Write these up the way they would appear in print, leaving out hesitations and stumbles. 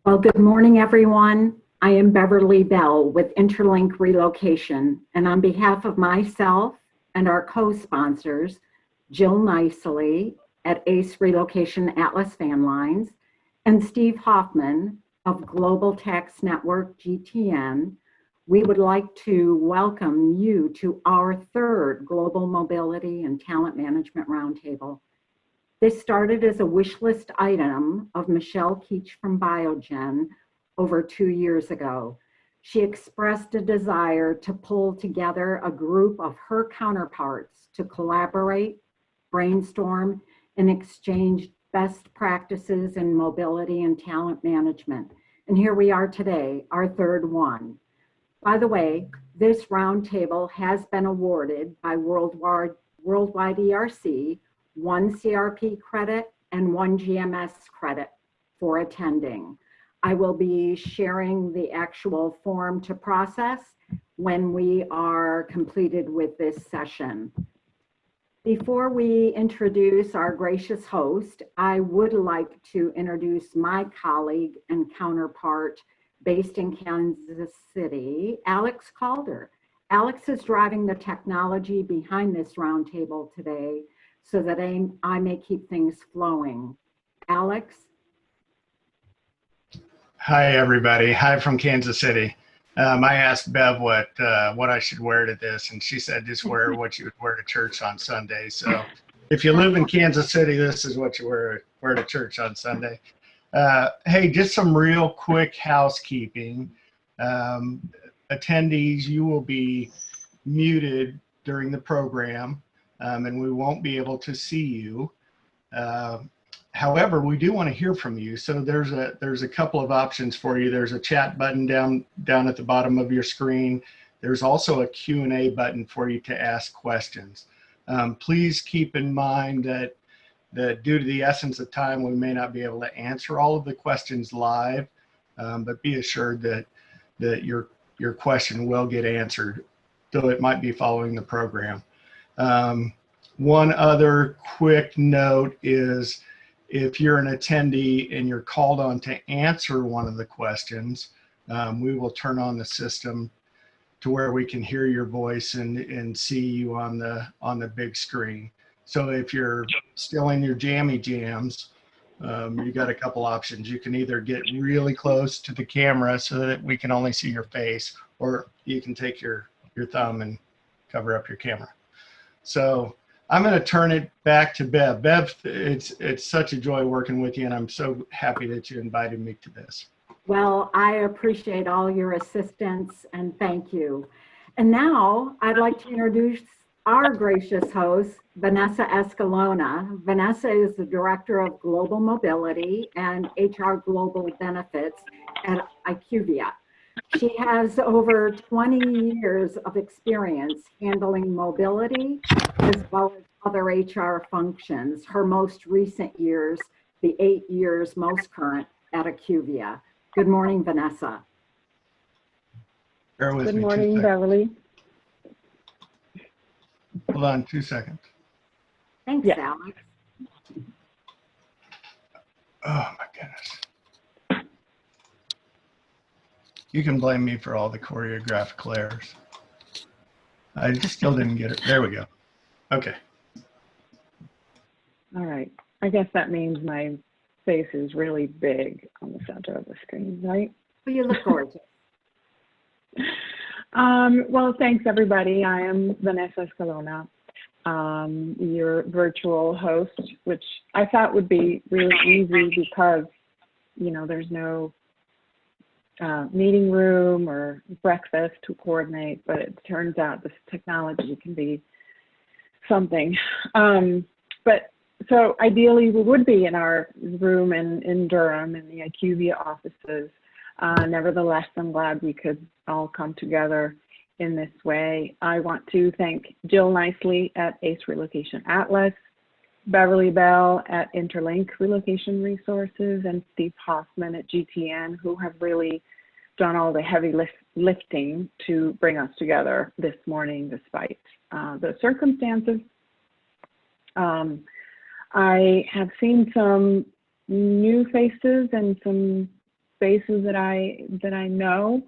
Well, good morning, everyone. I am Beverly Bell with InterLink Relocation, and on behalf of myself and our co-sponsors, Jill Nicely at ACE Relocation Atlas Van Lines, and Steve Hoffman of Global Tax Network GTN, we would like to welcome you to our third Global Mobility and Talent Management Roundtable. This started as a wish list item of Michelle Keech from Biogen over 2 years ago. She expressed a desire to pull together a group of her counterparts to collaborate, brainstorm, and exchange best practices in mobility and talent management. And here we are today, our third one. By the way, this roundtable has been awarded by Worldwide ERC 1 CRP credit and 1 GMS credit for attending. I will be sharing the actual form to process when we are completed with this session. Before we introduce our gracious host, I would like to introduce my colleague and counterpart based in Kansas City, Alex Calder. Alex is driving the technology behind this roundtable today so that I may keep things flowing. Alex? Hi, everybody. Hi from Kansas City. I asked Bev what I should wear to this, and she said just wear what you would wear to church on Sunday. So if you live in Kansas City, this is what you wear to church on Sunday. Hey, just some real quick housekeeping. Attendees, you will be muted during the program, and we won't be able to see you. However, we do want to hear from you. So there's a couple of options for you. There's a chat button down at the bottom of your screen. There's also a Q&A button for you to ask questions. Please keep in mind that due to the essence of time, we may not be able to answer all of the questions live, but be assured that your question will get answered, though it might be following the program. One other quick note is if you're an attendee and you're called on to answer one of the questions, we will turn on the system to where we can hear your voice and see you on the big screen. So if you're still in your jammy jams, you got a couple options. You can either get really close to the camera so that we can only see your face, or you can take your thumb and cover up your camera. So I'm going to turn it back to Bev. Bev, it's such a joy working with you, and I'm so happy that you invited me to this. Well, I appreciate all your assistance, and thank you. And now I'd like to introduce our gracious host, Vanessa Escalona. Vanessa is the Director of Global Mobility and HR Global Benefits at IQVIA. She has over 20 years of experience handling mobility as well as other HR functions. Her most recent years, the 8 years most current at IQVIA. Good morning, Vanessa. Bear with me. Good morning, Beverly. Hold on 2 seconds. Thanks, Yeah. Alex. Oh my goodness. You can blame me for all the choreographic errors. I just still didn't get it. There we go. Okay. All right. I guess that means my face is really big on the center of the screen, right? Well, you look gorgeous. Well, thanks, everybody. I am Vanessa Escalona, your virtual host, which I thought would be really easy because, you know, there's no meeting room or breakfast to coordinate, but it turns out this technology can be something. But so ideally we would be in our room in Durham in the IQVIA offices. Nevertheless, I'm glad we could all come together in this way. I want to thank Jill Nicely at ACE Relocation Atlas, Beverly Bell at InterLink Relocation Resources, and Steve Hoffman at GTN, who have really done all the heavy lifting to bring us together this morning despite the circumstances. I have seen some new faces and some spaces that I know.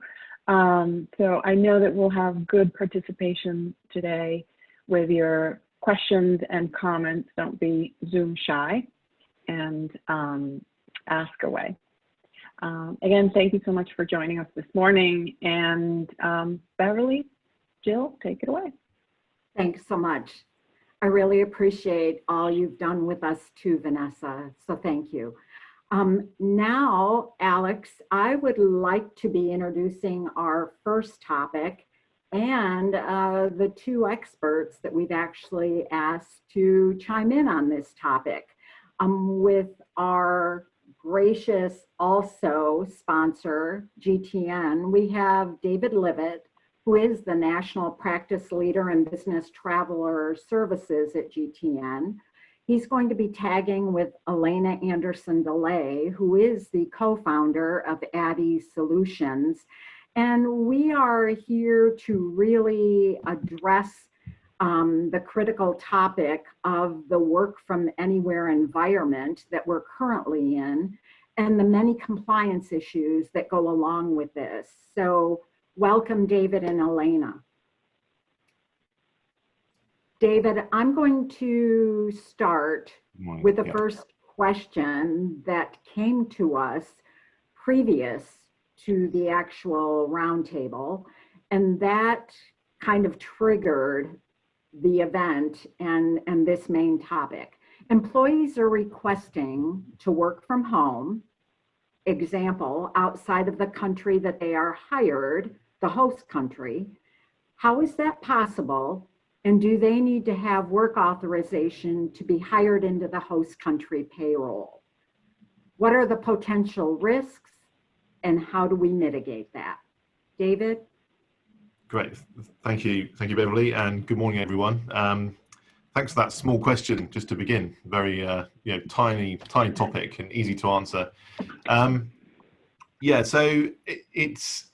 So I know that we'll have good participation today with your questions and comments. Don't be Zoom shy and ask away. Again, thank you so much for joining us this morning. And Beverly, Jill, take it away. Thanks so much. I really appreciate all you've done with us too, Vanessa. So thank you. Now, Alex, I would like to be introducing our first topic and the two experts that we've actually asked to chime in on this topic. With our gracious also sponsor, GTN, we have David Livitt, who is the National Practice Leader in Business Traveler Services at GTN. He's going to be tagging with Elena Anderson-DeLay, who is the co-founder of Addy Solutions. And we are here to really address the critical topic of the work from anywhere environment that we're currently in and the many compliance issues that go along with this. So welcome, David and Elena. David, I'm going to start with the first question that came to us previous to the actual roundtable, and that kind of triggered the event and this main topic. Employees are requesting to work from home, example, outside of the country that they are hired, the host country. How is that possible? And do they need to have work authorization to be hired into the host country payroll? What are the potential risks and how do we mitigate that? David? Great, thank you, Beverly, and good morning, everyone. Thanks for that small question just to begin. Very tiny topic and easy to answer. Yeah, so it's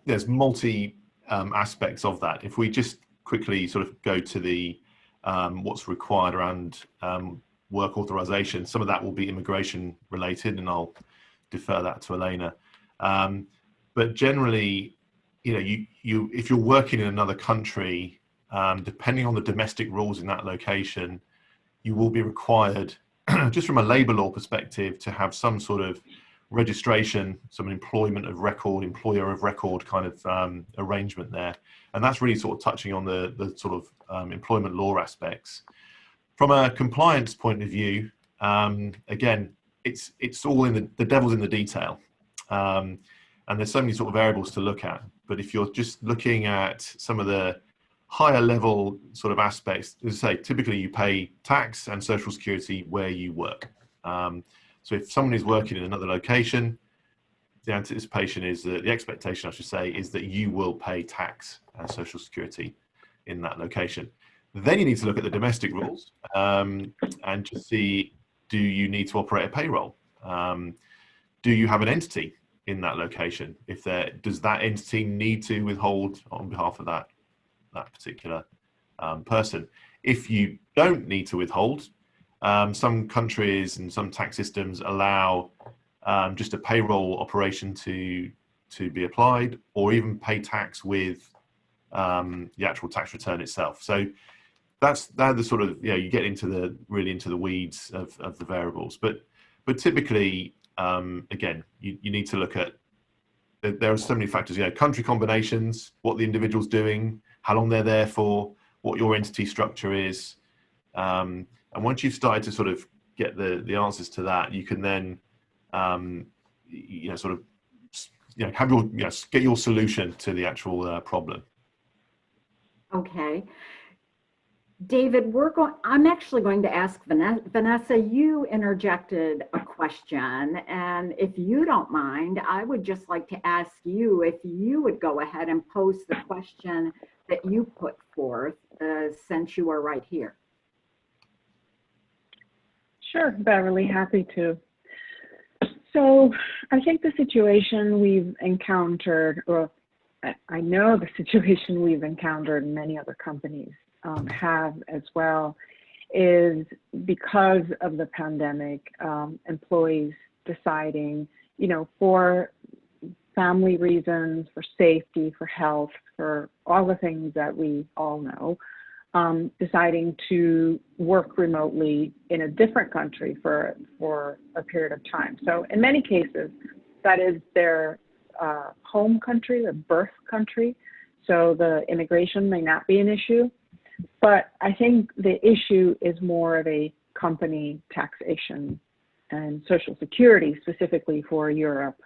there's multi aspects of that. If we just quickly sort of go to the what's required around work authorization, some of that will be immigration related, and I'll defer that to Elena. But generally, if you're working in another country, depending on the domestic rules in that location, you will be required, just from a labor law perspective, to have some sort of registration, some employment of record, employer of record kind of arrangement there. And that's really sort of touching on the sort of employment law aspects. From a compliance point of view, again, it's all in the devil's in the detail. And there's so many sort of variables to look at. But if you're just looking at some of the higher level sort of aspects, as I say, typically you pay tax and social security where you work. So if someone is working in another location, the anticipation is that, the expectation I should say, is that you will pay tax and social security in that location. Then you need to look at the domestic rules and just see, do you need to operate a payroll? Do you have an entity in that location? If does that entity need to withhold on behalf of that particular person? If you don't need to withhold, some countries and some tax systems allow just a payroll operation to be applied, or even pay tax with the actual tax return itself. So that's the sort of, you get into really into the weeds of the variables. But typically, again, you need to look at, there are so many factors, country combinations, what the individual's doing, how long they're there for, what your entity structure is. And once you've started to sort of get the answers to that, you can then, sort of, have your, get your solution to the actual problem. Okay. David, I'm actually going to ask Vanessa, you interjected a question, and if you don't mind, I would just like to ask you if you would go ahead and pose the question that you put forth, since you are right here. Sure, Beverly, happy to. So I think the situation we've encountered, or I know the situation we've encountered in many other companies have as well, is because of the pandemic, employees deciding, you know, for family reasons, for safety, for health, for all the things that we all know, deciding to work remotely in a different country for a period of time. So in many cases, that is their home country, their birth country. So the immigration may not be an issue, but I think the issue is more of a company taxation and Social Security, specifically for Europe,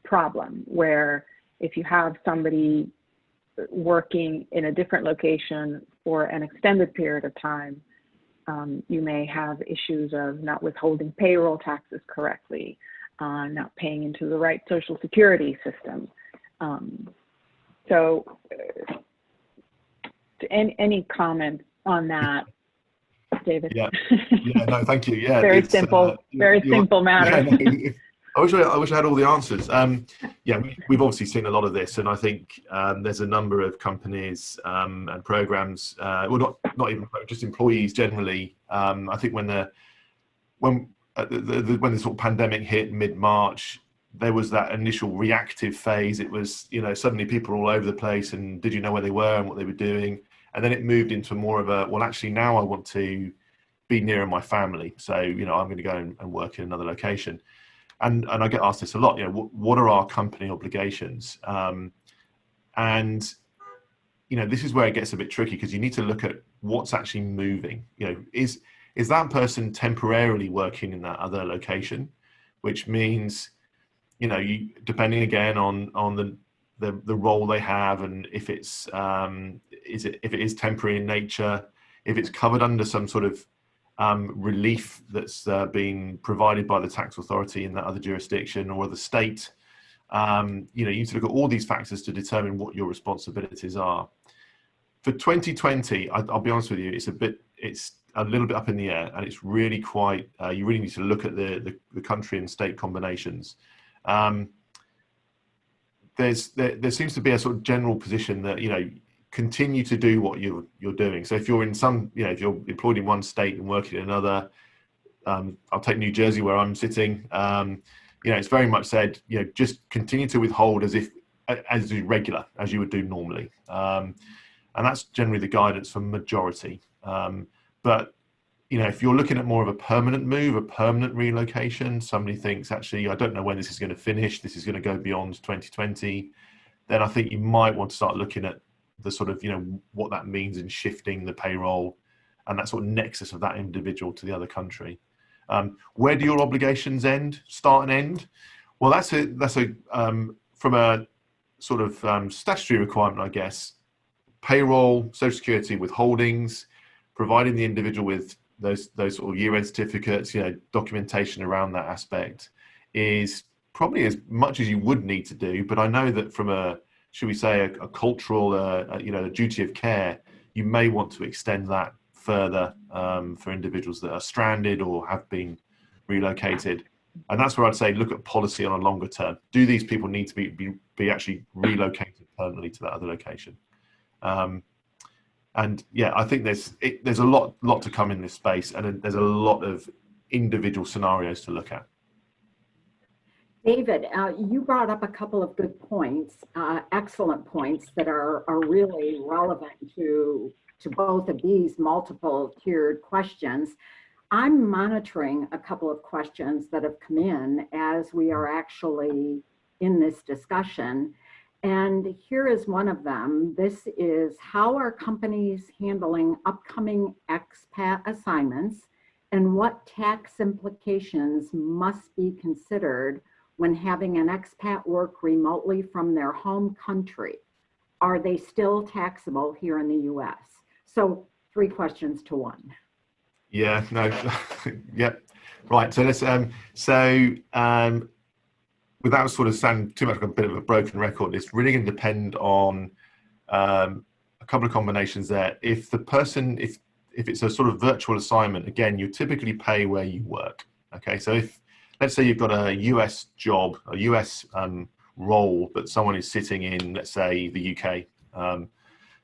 problem, where if you have somebody working in a different location for an extended period of time, you may have issues of not withholding payroll taxes correctly, not paying into the right Social Security system. So any comments on that, David? Yeah, no, thank you. Yeah, very simple, simple matter. Yeah, no, I wish I had all the answers. Yeah, we've obviously seen a lot of this, and I think there's a number of companies and programs, well, not even just employees generally. I think when the sort of pandemic hit mid-March, there was that initial reactive phase. It was, you know, suddenly people were all over the place, and did you know where they were and what they were doing? And then it moved into more of a, well, actually now I want to be nearer my family, so you know I'm going to go and work in another location. And I get asked this a lot, you know, what are our company obligations? And, you know, this is where it gets a bit tricky, because you need to look at what's actually moving. You know, is that person temporarily working in that other location, which means, you know, depending again on the role they have, and if it's if it is temporary in nature, if it's covered under some sort of relief that's being provided by the tax authority in that other jurisdiction or the state. You know, you need to look at all these factors to determine what your responsibilities are. For 2020, I'll be honest with you, it's a little bit up in the air, and it's really quite, you really need to look at the country and state combinations. There seems to be a sort of general position that, you know, continue to do what you're doing. So if you're in some, you know, if you're employed in one state and working in another, I'll take New Jersey where I'm sitting. You know, it's very much said, you know, just continue to withhold as regular as you would do normally, and that's generally the guidance for majority. But you know, if you're looking at more of a permanent move, a permanent relocation, somebody thinks actually I don't know when this is going to finish, this is going to go beyond 2020, then I think you might want to start looking at the sort of, you know, what that means in shifting the payroll and that sort of nexus of that individual to the other country. Where do your obligations start and end? Well, that's from a sort of statutory requirement, I guess. Payroll, Social Security withholdings, providing the individual with those sort of year-end certificates, you know, documentation around that aspect is probably as much as you would need to do. But I know that from a, should we say, a cultural, you know, a duty of care, you may want to extend that further for individuals that are stranded or have been relocated. And that's where I'd say look at policy on a longer term. Do these people need to be actually relocated permanently to that other location? And yeah, I think there's a lot to come in this space, and there's a lot of individual scenarios to look at. David, you brought up a couple of good points, excellent points that are really relevant to both of these multiple tiered questions. I'm monitoring a couple of questions that have come in as we are actually in this discussion. And here is one of them. This is, how are companies handling upcoming expat assignments, and what tax implications must be considered when having an expat work remotely from their home country? Are they still taxable here in the US? So 3 questions to 1. Yeah, no, yep. Right, so let's, without sort of sounding too much like a bit of a broken record, it's really going to depend on a couple of combinations there. If the person, if it's a sort of virtual assignment, again, you typically pay where you work. Okay, so if, let's say you've got a US job, a US role, but someone is sitting in, let's say, the UK,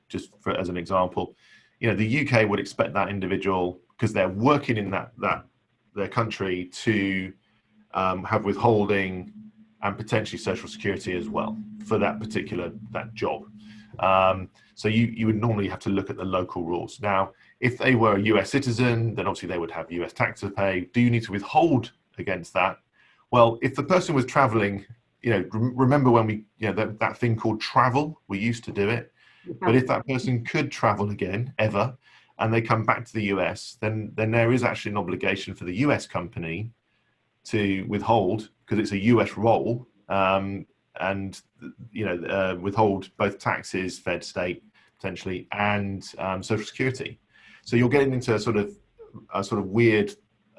just as an example, you know, the UK would expect that individual, because they're working in their country, to have withholding, and potentially social security as well for that job. So you would normally have to look at the local rules. Now, if they were a US citizen, then obviously they would have US tax to pay. Do you need to withhold against that? Well, if the person was traveling, remember when we, that thing called travel, we used to do it. But if that person could travel again, ever, and they come back to the US, then there is actually an obligation for the US company to withhold, because it's a US role, and withhold both taxes, fed, state, potentially, and social security. So you're getting into a sort of weird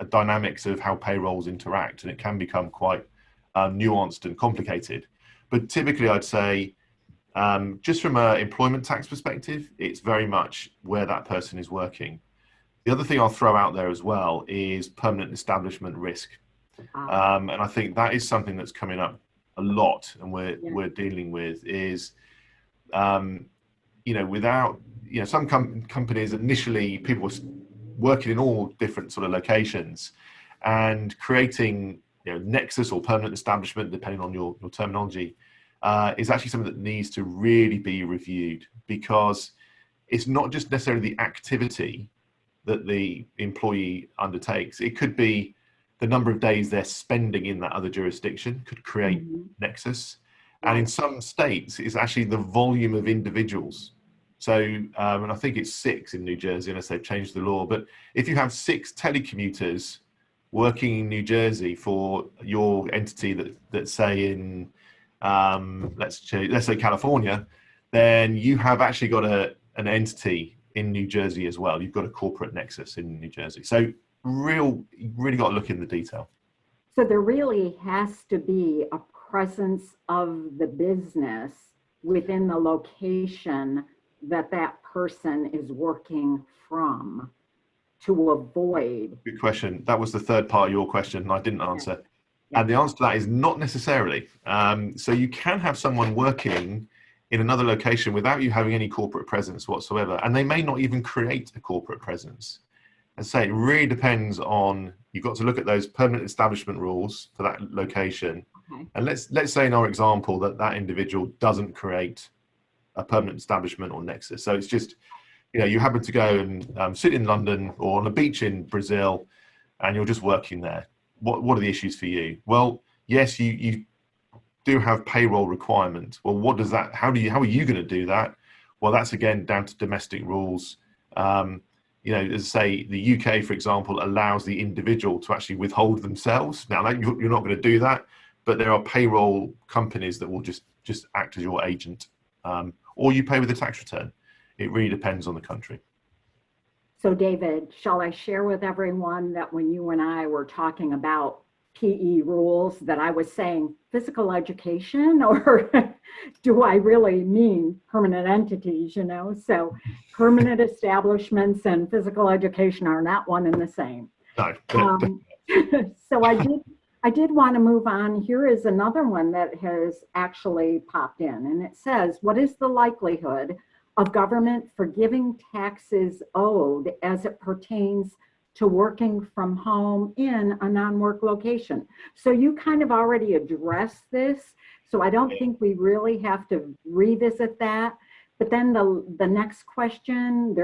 dynamics of how payrolls interact, and it can become quite nuanced and complicated. But typically, I'd say, just from an employment tax perspective, it's very much where that person is working. The other thing I'll throw out there as well is permanent establishment risk. And I think that is something that's coming up a lot, and we're dealing with is, without, some companies initially, people were working in all different sort of locations, and creating, nexus or permanent establishment, depending on your terminology, is actually something that needs to really be reviewed, because it's not just necessarily the activity that the employee undertakes. It could be the number of days they're spending in that other jurisdiction could create nexus. And in some states, it's actually the volume of individuals. So, and I think it's 6 in New Jersey, unless they've changed the law. But if you have 6 telecommuters working in New Jersey for your entity that's say in, let's say California, then you have actually got an entity in New Jersey as well. You've got a corporate nexus in New Jersey. So really got to look in the detail. So there really has to be a presence of the business within the location that person is working from, to avoid. Good question. That was the third part of your question, and I didn't answer. And the answer to that is not necessarily. So you can have someone working in another location without you having any corporate presence whatsoever, and they may not even create a corporate presence. And say it really depends on, you've got to look at those permanent establishment rules for that location. Okay. And let's say in our example that individual doesn't create a permanent establishment or nexus. So it's just, you happen to go and sit in London or on a beach in Brazil, and you're just working there. What are the issues for you? Well, yes, you do have payroll requirements. Well, what does that? How are you going to do that? Well, that's again down to domestic rules. As I say, the UK, for example, allows the individual to actually withhold themselves. Now, you're not going to do that, but there are payroll companies that will just act as your agent, or you pay with a tax return. It really depends on the country. So David, shall I share with everyone that when you and I were talking about PE rules, that I was saying physical education, or do I really mean permanent entities, So permanent establishments and physical education are not one and the same. No. So I did want to move on. Here is another one that has actually popped in, and it says, what is the likelihood of government forgiving taxes owed as it pertains to working from home in a non-work location? So you kind of already addressed this, so I don't think we really have to revisit that. But then the next question,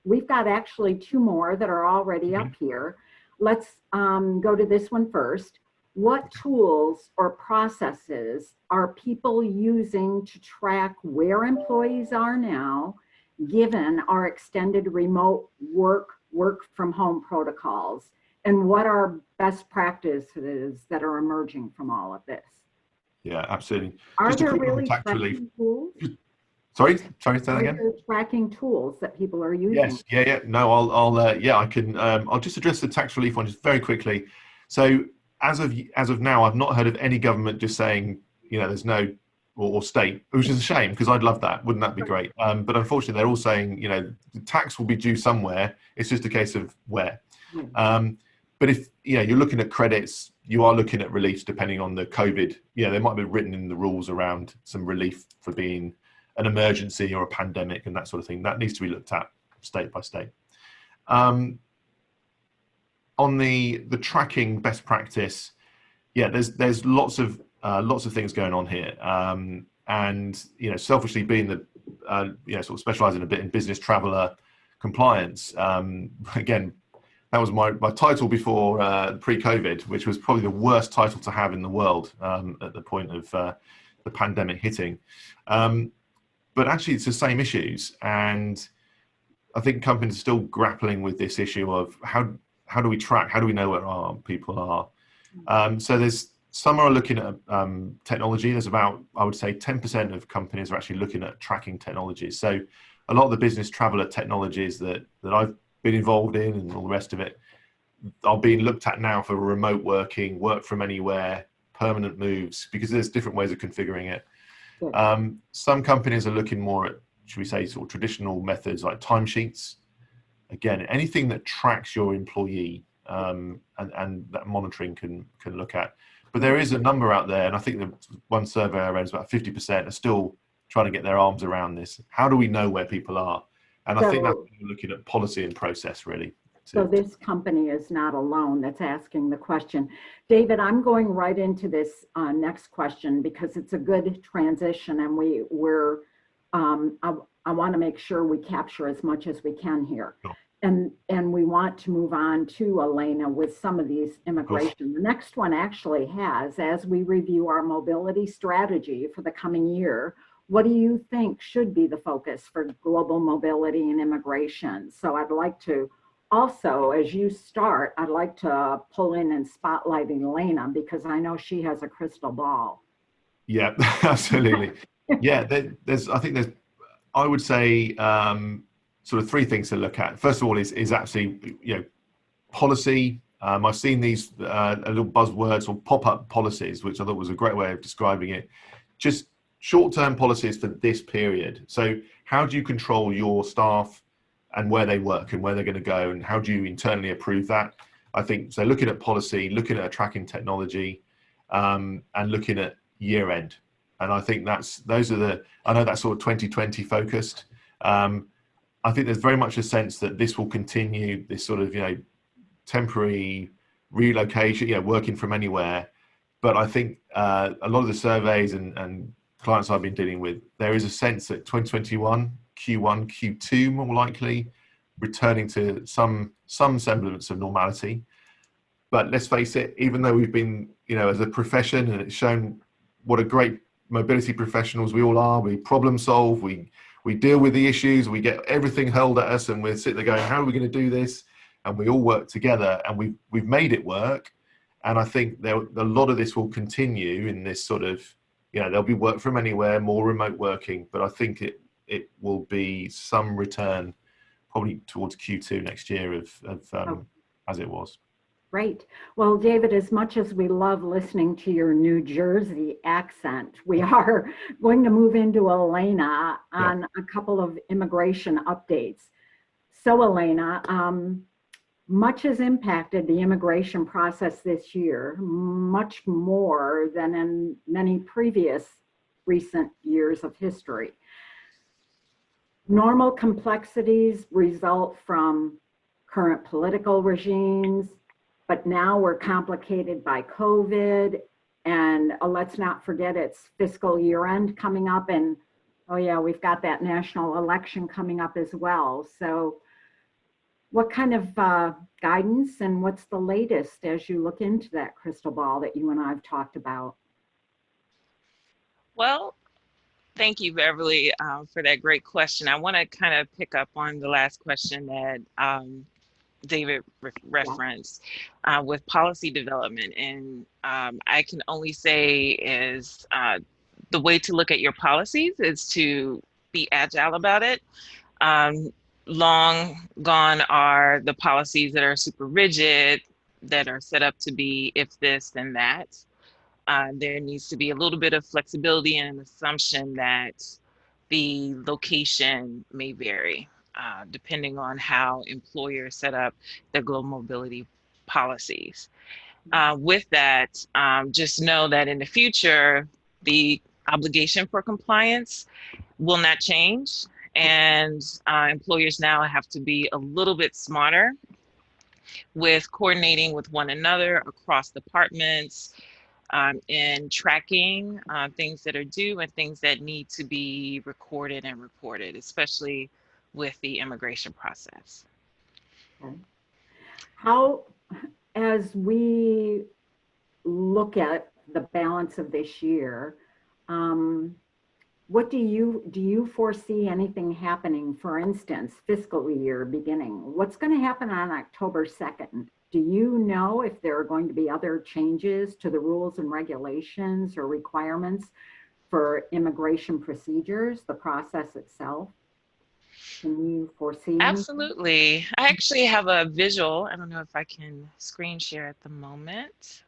we've got actually 2 more that are already up here. Let's go to this one first. What tools or processes are people using to track where employees are now, given our extended remote work from home protocols? And what are best practices that are emerging from all of this? Yeah, absolutely. Are there really tracking tools? Sorry, say that again. Are there tracking tools that people are using? Yes, yeah. No, I can. I'll just address the tax relief one just very quickly. So as of now, I've not heard of any government just saying, there's no, or state, which is a shame, because I'd love that. Wouldn't that be great? But unfortunately, they're all saying, the tax will be due somewhere. It's just a case of where. But if you're looking at credits, you are looking at reliefs depending on the COVID. They might be written in the rules around some relief for being an emergency or a pandemic and that sort of thing. That needs to be looked at state by state. On the tracking best practice, Yeah, there's lots of things going on here, and selfishly being the sort of specialising a bit in business traveller compliance. Again, that was my title before pre-COVID, which was probably the worst title to have in the world at the point of the pandemic hitting. But actually, it's the same issues, and I think companies are still grappling with this issue of how do we track, how do we know where our people are. So some are looking at technology. There's about, I would say, 10% of companies are actually looking at tracking technologies. So a lot of the business traveller technologies that I've been involved in and all the rest of it are being looked at now for remote working, work from anywhere, permanent moves, because there's different ways of configuring it. Some companies are looking more at, should we say, sort of traditional methods like timesheets. Again, anything that tracks your employee and that monitoring can look at. But there is a number out there, and I think the one survey I read is about 50% are still trying to get their arms around this. How do we know where people are? And I think that's looking at policy and process, really. So this company is not alone that's asking the question. David, I'm going right into this next question because it's a good transition, and I want to make sure we capture as much as we can here. Sure. And we want to move on to Elena with some of these immigration. The next one actually has, as we review our mobility strategy for the coming year, what do you think should be the focus for global mobility and immigration? So I'd like to also, as you start, I'd like to pull in and spotlight Elena because I know she has a crystal ball. Yeah, absolutely. Yeah, I would say, sort of three things to look at. First of all is actually, policy. I've seen these little buzzwords or pop-up policies, which I thought was a great way of describing it. Just short-term policies for this period. So how do you control your staff and where they work and where they're going to go, and how do you internally approve that? I think, so looking at policy, looking at a tracking technology, and looking at year end. And I think I know that's sort of 2020 focused. I think there's very much a sense that this will continue, this sort of, temporary relocation, working from anywhere. But I think a lot of the surveys and clients I've been dealing with, there is a sense that 2021, Q1, Q2, more likely, returning to some semblance of normality. But let's face it, even though we've been, as a profession, and it's shown what a great mobility professionals we all are, we problem solve, we deal with the issues, we get everything hurled at us, and we're sitting there going, how are we going to do this? And we all work together, and we've made it work. And I think a lot of this will continue in this sort of, there'll be work from anywhere, more remote working, but I think it will be some return probably towards Q2 next year of as it was. Great. Well, David, as much as we love listening to your New Jersey accent, we are going to move into Elena on a couple of immigration updates. So Elena, much has impacted the immigration process this year, much more than in many previous recent years of history. Normal complexities result from current political regimes, but now we're complicated by COVID, and let's not forget it's fiscal year end coming up, and oh yeah, we've got that national election coming up as well. So what kind of guidance and what's the latest as you look into that crystal ball that you and I have talked about? Well, thank you, Beverly, for that great question. I want to kind of pick up on the last question that David referenced with policy development. And I can only say is the way to look at your policies is to be agile about it. Long gone are the policies that are super rigid, that are set up to be if this, then that. There needs to be a little bit of flexibility and an assumption that the location may vary depending on how employers set up their global mobility policies. With that, just know that in the future, the obligation for compliance will not change. And employers now have to be a little bit smarter with coordinating with one another across departments, in tracking things that are due and things that need to be recorded and reported, especially with the immigration process. Okay. How, as we look at the balance of this year, what do you foresee anything happening, for instance, fiscal year beginning? What's going to happen on October 2nd? Do you know if there are going to be other changes to the rules and regulations or requirements for immigration procedures, the process itself? Can you foresee anything? Absolutely. I actually have a visual. I don't know if I can screen share at the moment.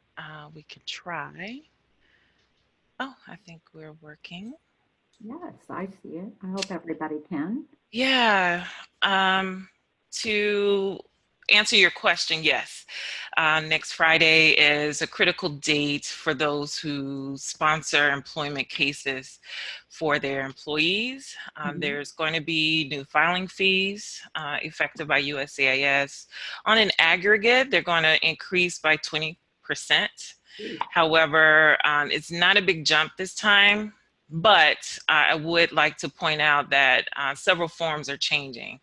We could try. Oh, I think we're working. Yes, I see it. I hope everybody can. Yeah. To answer your question, yes. Next Friday is a critical date for those who sponsor employment cases for their employees. There's going to be new filing fees effective by USCIS. On an aggregate, they're going to increase by 20%. However, it's not a big jump this time. But I would like to point out that several forms are changing.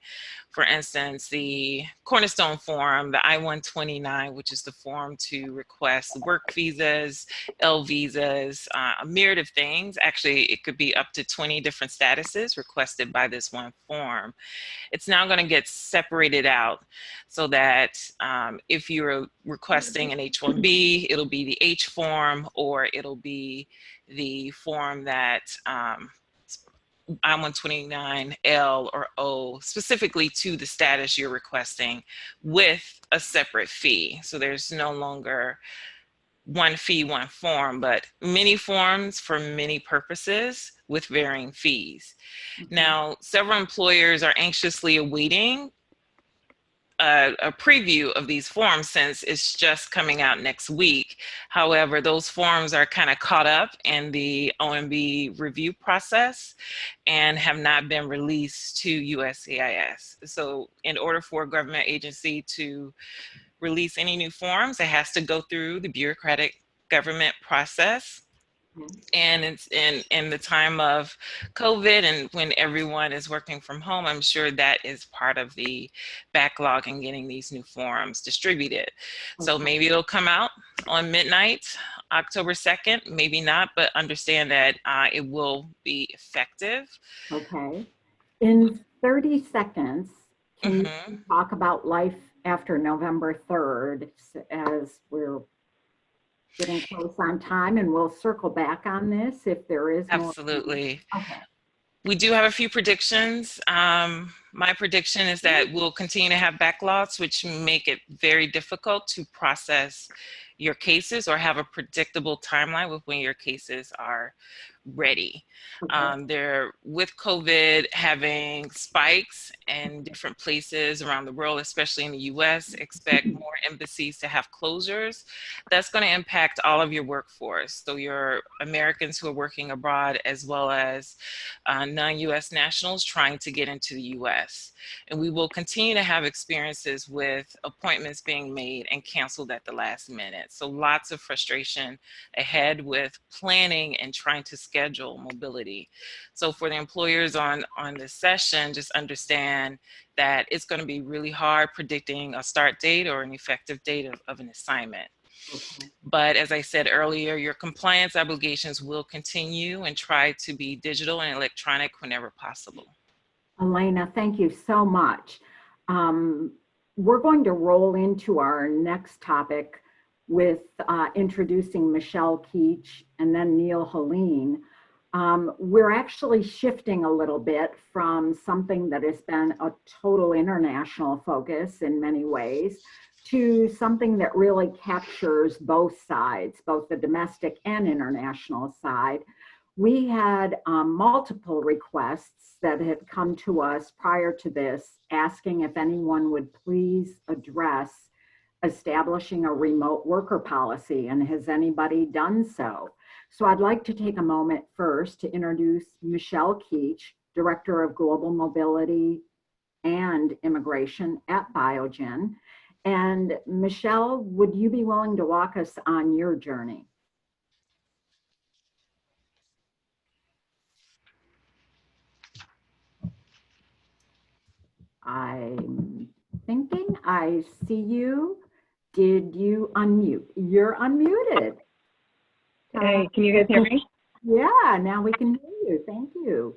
For instance, the Cornerstone form, the I-129, which is the form to request work visas, L visas, a myriad of things. Actually, it could be up to 20 different statuses requested by this one form. It's now going to get separated out so that if you're requesting an H-1B, it'll be the H form, or it'll be the form that I-129L or O, specifically to the status you're requesting, with a separate fee. So there's no longer one fee, one form, but many forms for many purposes with varying fees. Now, several employers are anxiously awaiting a preview of these forms since it's just coming out next week. However, those forms are kind of caught up in the OMB review process and have not been released to USCIS. So in order for a government agency to release any new forms, it has to go through the bureaucratic government process. And it's in the time of COVID and when everyone is working from home, I'm sure that is part of the backlog in getting these new forms distributed. So maybe it'll come out on midnight, October 2nd, maybe not, but understand that it will be effective. Okay. In 30 seconds, can you talk about life after November 3rd as we're getting close on time, and we'll circle back on this if there is more. Absolutely. Okay. We do have a few predictions. My prediction is that we'll continue to have backlogs, which make it very difficult to process your cases or have a predictable timeline with when your cases are ready. They're, with COVID having spikes in different places around the world, especially in the US, expect more embassies to have closures. That's going to impact all of your workforce. So your Americans who are working abroad, as well as non-US nationals trying to get into the US. And we will continue to have experiences with appointments being made and canceled at the last minute. So lots of frustration ahead with planning and trying to schedule mobility. So for the employers on this session, just understand that it's going to be really hard predicting a start date or an effective date of an assignment. But as I said earlier, your compliance obligations will continue, and try to be digital and electronic whenever possible. Elena, thank you so much. We're going to roll into our next topic with introducing Michelle Keech and then Heline. We're actually shifting a little bit from something that has been a total international focus in many ways to something that really captures both sides, both the domestic and international side. We had multiple requests that had come to us prior to this, asking if anyone would please address establishing a remote worker policy, and has anybody done so? So I'd like to take a moment first to introduce Michelle Keech, Director of Global Mobility and Immigration at Biogen. And Michelle, would you be willing to walk us on your journey? I'm thinking I see you. Did you unmute? You're unmuted. Hey, can you guys hear me? Yeah, now we can hear you. Thank you.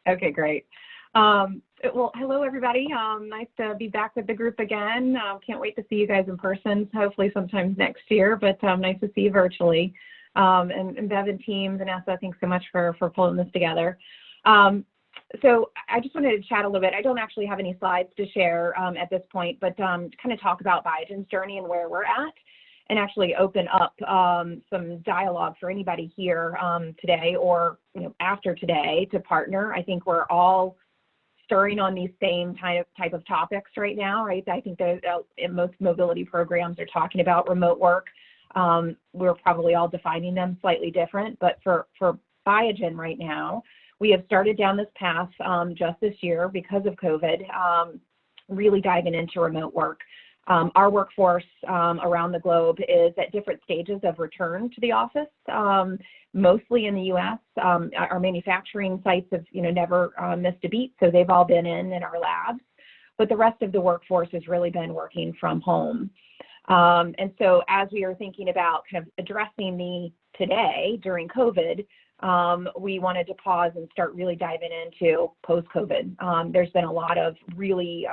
Okay, great. Well, hello, everybody. Nice to be back with the group again. Can't wait to see you guys in person, hopefully sometime next year, but nice to see you virtually. And Bev and team, Vanessa, thanks so much for pulling this together. So I just wanted to chat a little bit. I don't actually have any slides to share at this point, but kind of talk about Biogen's journey and where we're at, and actually open up some dialogue for anybody here today or after today to partner. I think we're all stirring on these same type of topics right now, right? I think that most mobility programs are talking about remote work. We're probably all defining them slightly different, but for Biogen right now, we have started down this path just this year because of COVID, really diving into remote work. Our workforce around the globe is at different stages of return to the office, mostly in the U.S. Our manufacturing sites have never missed a beat, so they've all been in our labs. But the rest of the workforce has really been working from home. And so as we are thinking about kind of addressing the today during COVID, we wanted to pause and start really diving into post-COVID. There's been a lot of really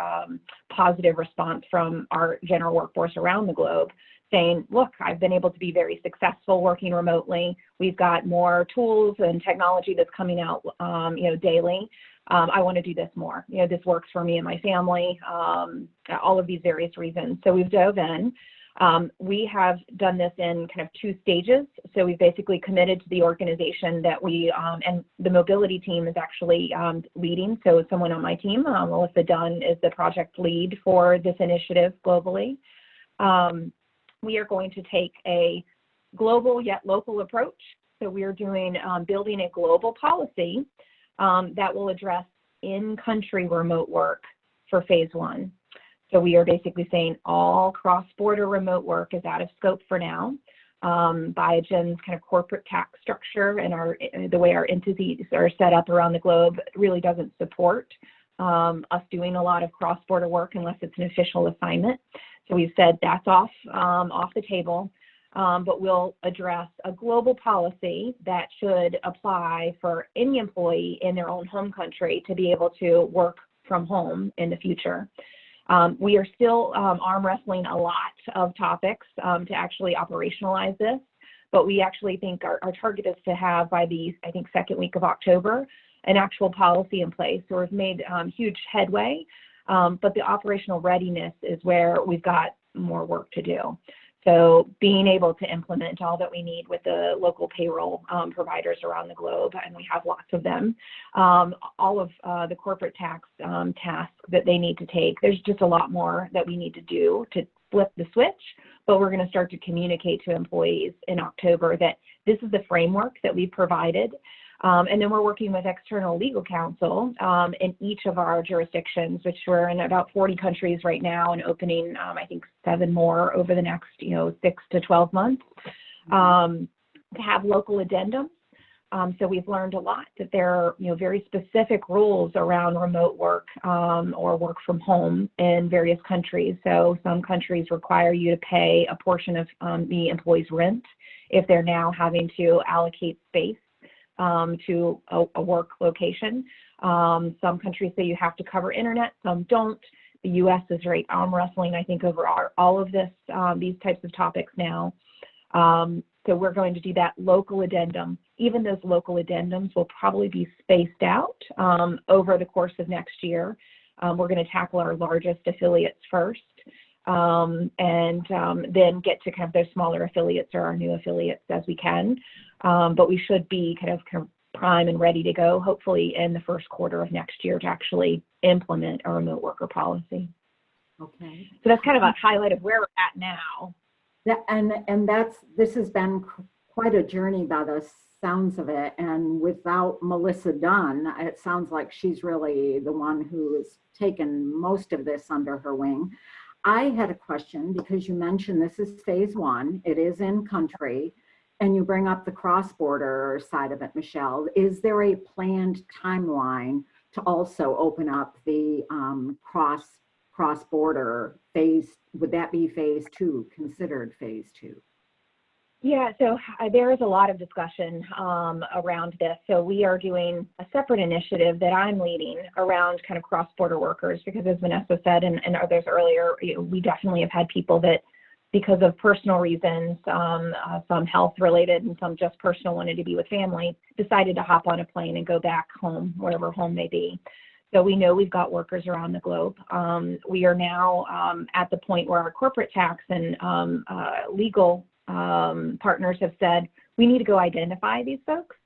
positive response from our general workforce around the globe saying, look, I've been able to be very successful working remotely. We've got more tools and technology that's coming out daily. I want to do this more. This works for me and my family, all of these various reasons. So we've dove in. We have done this in kind of 2 stages. So we've basically committed to the organization that we, and the mobility team is actually leading. So someone on my team, Melissa Dunn, is the project lead for this initiative globally. We are going to take a global yet local approach. So we are doing, building a global policy that will address in-country remote work for phase 1. So we are basically saying all cross-border remote work is out of scope for now. Biogen's kind of corporate tax structure and the way our entities are set up around the globe really doesn't support us doing a lot of cross-border work unless it's an official assignment. So we've said that's off the table, but we'll address a global policy that should apply for any employee in their own home country to be able to work from home in the future. We are still arm wrestling a lot of topics to actually operationalize this, but we actually think our target is to have by the, I think, second week of October, an actual policy in place. So we've made huge headway, but the operational readiness is where we've got more work to do. So being able to implement all that we need with the local payroll providers around the globe, and we have lots of them, all of the corporate tax tasks that they need to take. There's just a lot more that we need to do to flip the switch, but we're going to start to communicate to employees in October that this is the framework that we've provided. And then we're working with external legal counsel in each of our jurisdictions, which we're in about 40 countries right now and opening, I think, 7 more over the next, 6 to 12 months to have local addendums. So we've learned a lot that there are, very specific rules around remote work or work from home in various countries. So some countries require you to pay a portion of the employee's rent if they're now having to allocate space to a work location. Some countries say you have to cover internet, some don't. The U.S. is right arm wrestling, I think, over all of this, these types of topics now. So we're going to do that local addendum. Even those local addendums will probably be spaced out over the course of next year. We're going to tackle our largest affiliates first, and then get to kind of those smaller affiliates or our new affiliates as we can. But we should be kind of prime and ready to go, hopefully in the first quarter of next year, to actually implement a remote worker policy. Okay. So that's kind of a highlight of where we're at now. This has been quite a journey by the sounds of it. And without Melissa Dunn, it sounds like she's really the one who has taken most of this under her wing. I had a question because you mentioned this is phase 1. It is in country. And you bring up the cross-border side of it, Michelle. Is there a planned timeline to also open up the cross-border phase. Would that be phase 2, considered phase 2? Yeah, so there is a lot of discussion around this. So we are doing a separate initiative that I'm leading around kind of cross-border workers, because as Vanessa said and others earlier, we definitely have had people that, because of personal reasons, some health related and some just personal, wanted to be with family, decided to hop on a plane and go back home, wherever home may be. So we know we've got workers around the globe. We are now at the point where our corporate tax and legal partners have said, we need to go identify these folks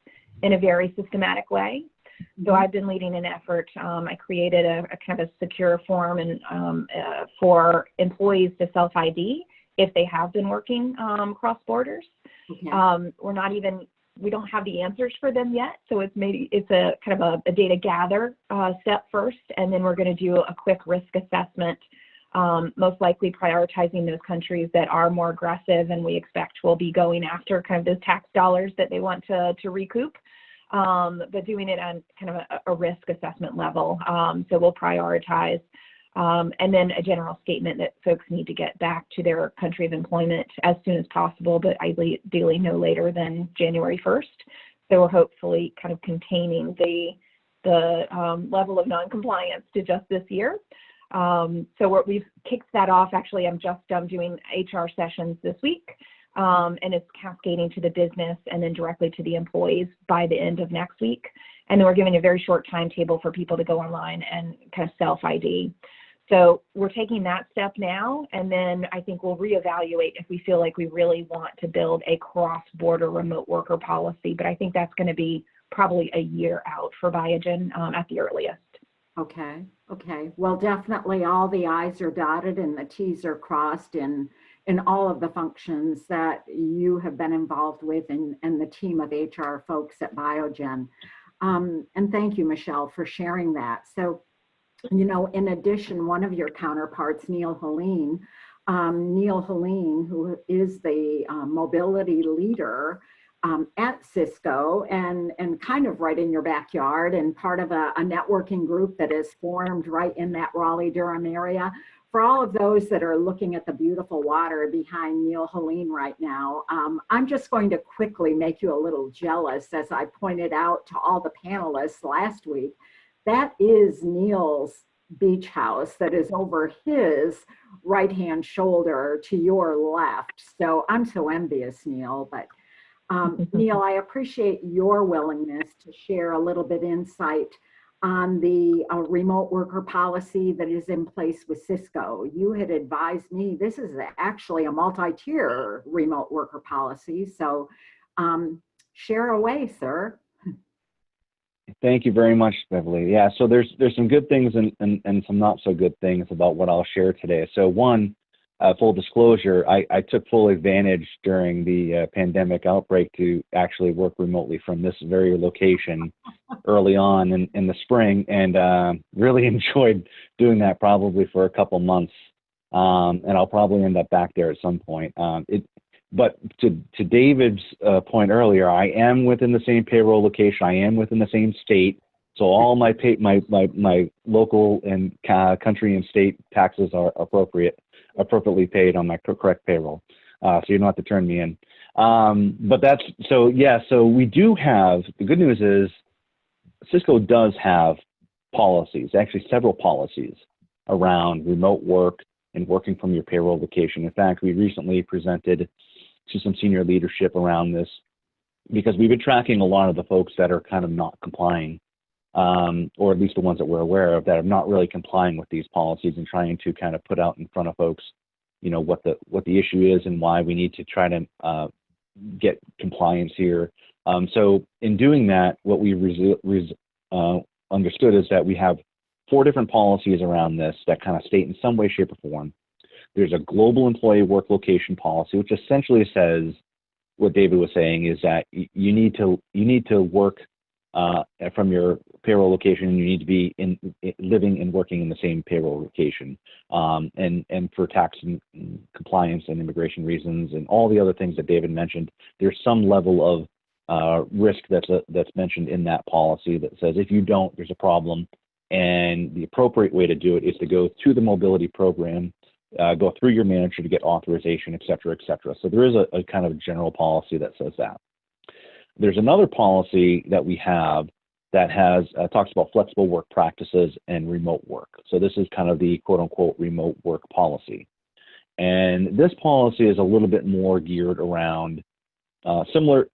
in a very systematic way. So I've been leading an effort. I created a kind of a secure form and for employees to self-ID if they have been working cross borders. Okay. We don't have the answers for them yet. So it's a kind of a data gather step first, and then we're going to do a quick risk assessment, most likely prioritizing those countries that are more aggressive and we expect will be going after kind of those tax dollars that they want to recoup, but doing it on kind of a risk assessment level. So we'll prioritize, and then a general statement that folks need to get back to their country of employment as soon as possible, but ideally no later than January 1st. So we're hopefully kind of containing the level of non-compliance to just this year. So we've kicked that off. Actually, I'm just doing HR sessions this week, and it's cascading to the business and then directly to the employees by the end of next week. And then we're giving a very short timetable for people to go online and kind of self-ID. So we're taking that step now, and then I think we'll reevaluate if we feel like we really want to build a cross-border remote worker policy. But I think that's going to be probably a year out for Biogen at the earliest. Okay. Okay. Well, definitely all the I's are dotted and the T's are crossed in all of the functions that you have been involved with and the team of HR folks at Biogen. And thank you, Michelle, for sharing that. So, you know, in addition, one of your counterparts, Heline, who is the mobility leader at CISCO and kind of right in your backyard and part of a networking group that is formed right in that Raleigh-Durham area. For all of those that are looking at the beautiful water behind Heline right now, I'm just going to quickly make you a little jealous, as I pointed out to all the panelists last week. That is Neil's beach house that is over his right-hand shoulder to your left. So I'm so envious, Neil. But Neil, I appreciate your willingness to share a little bit insight on the remote worker policy that is in place with CISCO. You had advised me this is actually a multi-tier remote worker policy. So share away, sir. Thank you very much, Beverly. Yeah, so there's some good things and some not so good things about what I'll share today. So one, full disclosure, I took full advantage during the pandemic outbreak to actually work remotely from this very location early on in the spring, and really enjoyed doing that probably for a couple months. And I'll probably end up back there at some point. But to David's point earlier, I am within the same payroll location. I am within the same state. So all my local and country and state taxes are appropriately paid on my correct payroll. So you don't have to turn me in. But that's, so yeah, so we do have, the good news is CISCO does have policies, actually several policies around remote work and working from your payroll location. In fact, we recently presented to some senior leadership around this because we've been tracking a lot of the folks that are kind of not complying, or at least the ones that we're aware of that are not really complying with these policies, and trying to kind of put out in front of folks, you know, what the issue is and why we need to try to get compliance here. So in doing that, what we understood is that we have 4 different policies around this that kind of state in some way, shape, or form. There's a global employee work location policy, which essentially says what David was saying is that you need to work from your payroll location, and you need to be living and working in the same payroll location, and for tax and compliance and immigration reasons and all the other things that David mentioned, there's some level risk that's mentioned in that policy that says if you don't, there's a problem. And the appropriate way to do it is to go through the mobility program, go through your manager to get authorization, et cetera, et cetera. So there is a kind of general policy that says that. There's another policy that we have that has talks about flexible work practices and remote work. So this is kind of the quote unquote remote work policy. And this policy is a little bit more geared around similar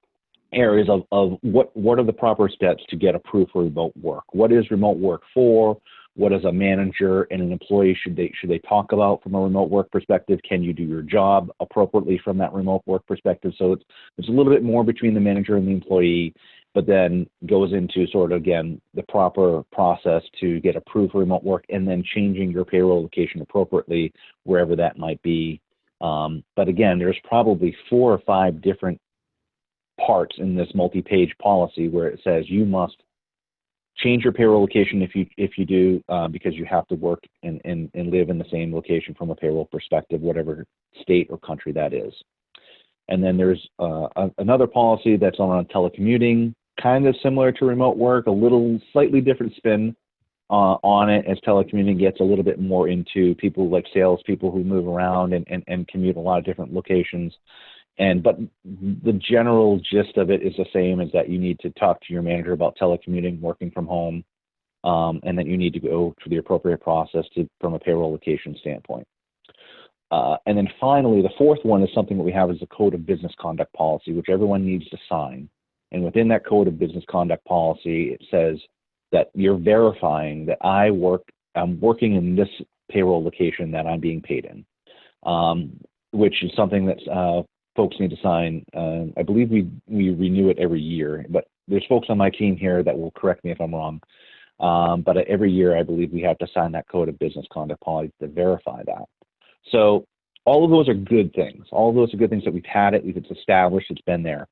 areas of what are the proper steps to get approved for remote work. What is remote work for? What is a manager and an employee should they talk about from a remote work perspective? Can you do your job appropriately from that remote work perspective? So it's a little bit more between the manager and the employee, but then goes into sort of, again, the proper process to get approved for remote work and then changing your payroll location appropriately wherever that might be. But again, there's probably 4 or 5 different parts in this multi-page policy where it says you must change your payroll location if you do, because you have to work and live in the same location from a payroll perspective, whatever state or country that is. And then there's another policy that's on telecommuting, kind of similar to remote work, a little slightly different spin on it, as telecommuting gets a little bit more into people like salespeople who move around and commute a lot of different locations. But the general gist of it is the same, is that you need to talk to your manager about telecommuting, working from home, and that you need to go through the appropriate process from a payroll location standpoint. And then finally, the fourth one is something that we have as a Code of Business Conduct policy, which everyone needs to sign. And within that Code of Business Conduct policy, it says that you're verifying that I'm working in this payroll location that I'm being paid in, which is something that folks need to sign. I believe we renew it every year, but there's folks on my team here that will correct me if I'm wrong. But every year, I believe we have to sign that Code of Business Conduct policy to verify that. So all of those are good things. All of those are good things that we've had it, it's established, it's been there.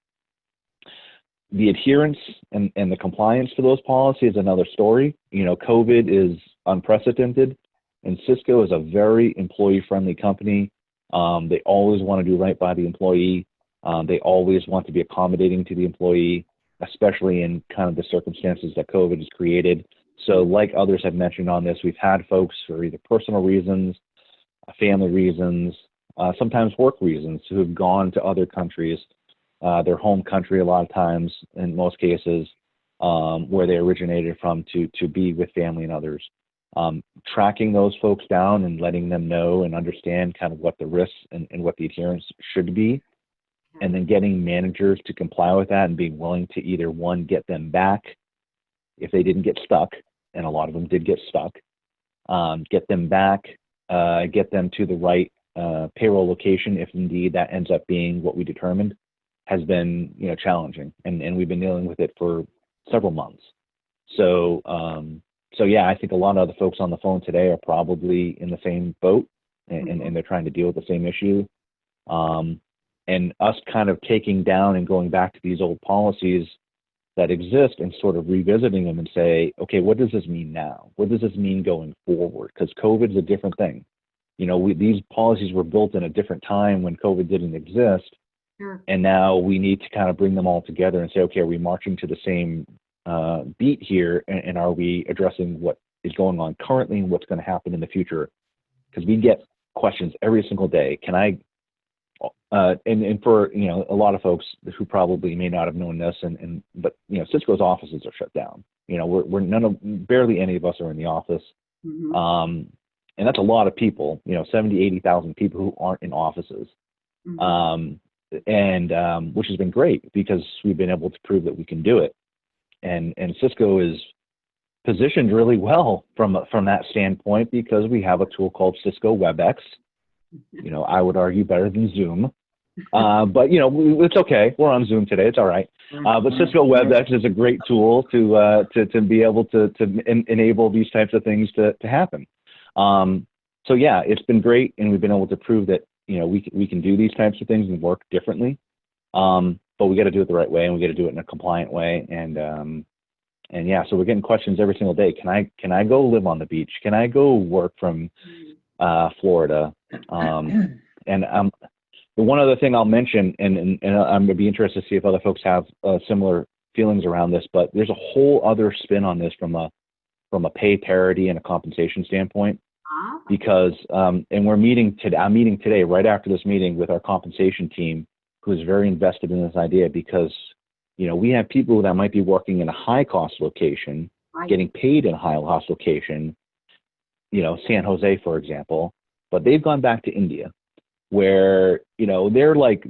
The adherence and the compliance to those policies is another story. You know, COVID is unprecedented, and CISCO is a very employee-friendly company. They always want to do right by the employee. They always want to be accommodating to the employee, especially in kind of the circumstances that COVID has created. So like others have mentioned on this, we've had folks for either personal reasons, family reasons, sometimes work reasons, who have gone to other countries, their home country a lot of times, in most cases, where they originated from to be with family and others. Tracking those folks down and letting them know and understand kind of what the risks and what the adherence should be, and then getting managers to comply with that and being willing to either, one, get them back if they didn't get stuck, and a lot of them did get stuck, get them back, get them to the right payroll location if indeed that ends up being what we determined, has been, you know, challenging, and we've been dealing with it for several months. So yeah, I think a lot of the folks on the phone today are probably in the same boat, and they're trying to deal with the same issue. And us kind of taking down and going back to these old policies that exist and sort of revisiting them and say, okay, what does this mean now? What does this mean going forward? Because COVID is a different thing. You know, these policies were built in a different time when COVID didn't exist. Sure. And now we need to kind of bring them all together and say, okay, are we marching to the same beat here? And are we addressing what is going on currently and what's going to happen in the future? Because we get questions every single day. Can I, and for, you know, a lot of folks who probably may not have known this, but, you know, CISCO's offices are shut down. You know, barely any of us are in the office. Mm-hmm. And that's a lot of people, you know, 70, 80,000 people who aren't in offices. Mm-hmm. Which has been great because we've been able to prove that we can do it. And CISCO is positioned really well from that standpoint because we have a tool called CISCO WebEx. You know, I would argue better than Zoom. But, you know, it's okay. We're on Zoom today. It's all right. But CISCO WebEx is a great tool to be able to enable these types of things to happen. So, yeah, it's been great. And we've been able to prove that, you know, we can do these types of things and work differently. But we got to do it the right way, and we got to do it in a compliant way. And yeah, so we're getting questions every single day. Can I go live on the beach? Can I go work from Florida? And The one other thing I'll mention, and I'm going to be interested to see if other folks have similar feelings around this, but there's a whole other spin on this from a pay parity and a compensation standpoint. Because and I'm meeting today right after this meeting with our compensation team, who is very invested in this idea, because we have people that might be working in a high cost location, getting paid in a high cost location, San Jose, for example, but they've gone back to India, where they're like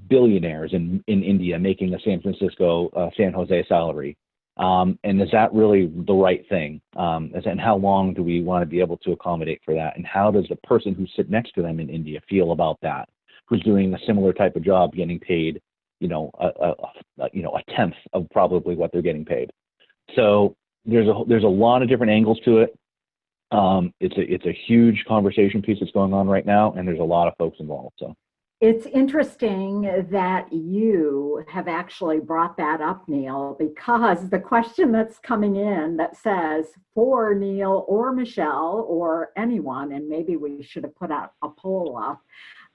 billionaires in India, making a San Francisco, San Jose salary. And is that really the right thing? And how long do we want to be able to accommodate for that? And how does the person who sits next to them in India feel about that, who's doing a similar type of job, getting paid, a tenth of probably what they're getting paid? So there's a lot of different angles to it. It's a huge conversation piece that's going on right now, and there's a lot of folks involved. So. It's interesting that you have actually brought that up, Neil, because the question that's coming in that says for Neil or Michelle or anyone, and maybe we should have put out a poll up,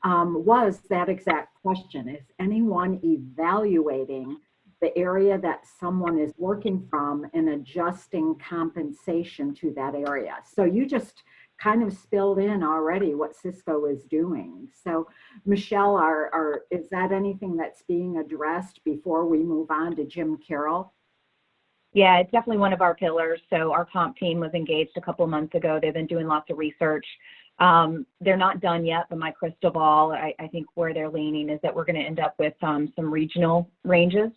was that exact question. Is anyone evaluating the area that someone is working from and adjusting compensation to that area? So you just kind of spilled in already what CISCO is doing. So Michelle, is that anything that's being addressed before we move on to Jim Carroll? Yeah, it's definitely one of our pillars. So our comp team was engaged a couple months ago. They've been doing lots of research. They're not done yet, but my crystal ball, I think where they're leaning is that we're going to end up with some regional ranges.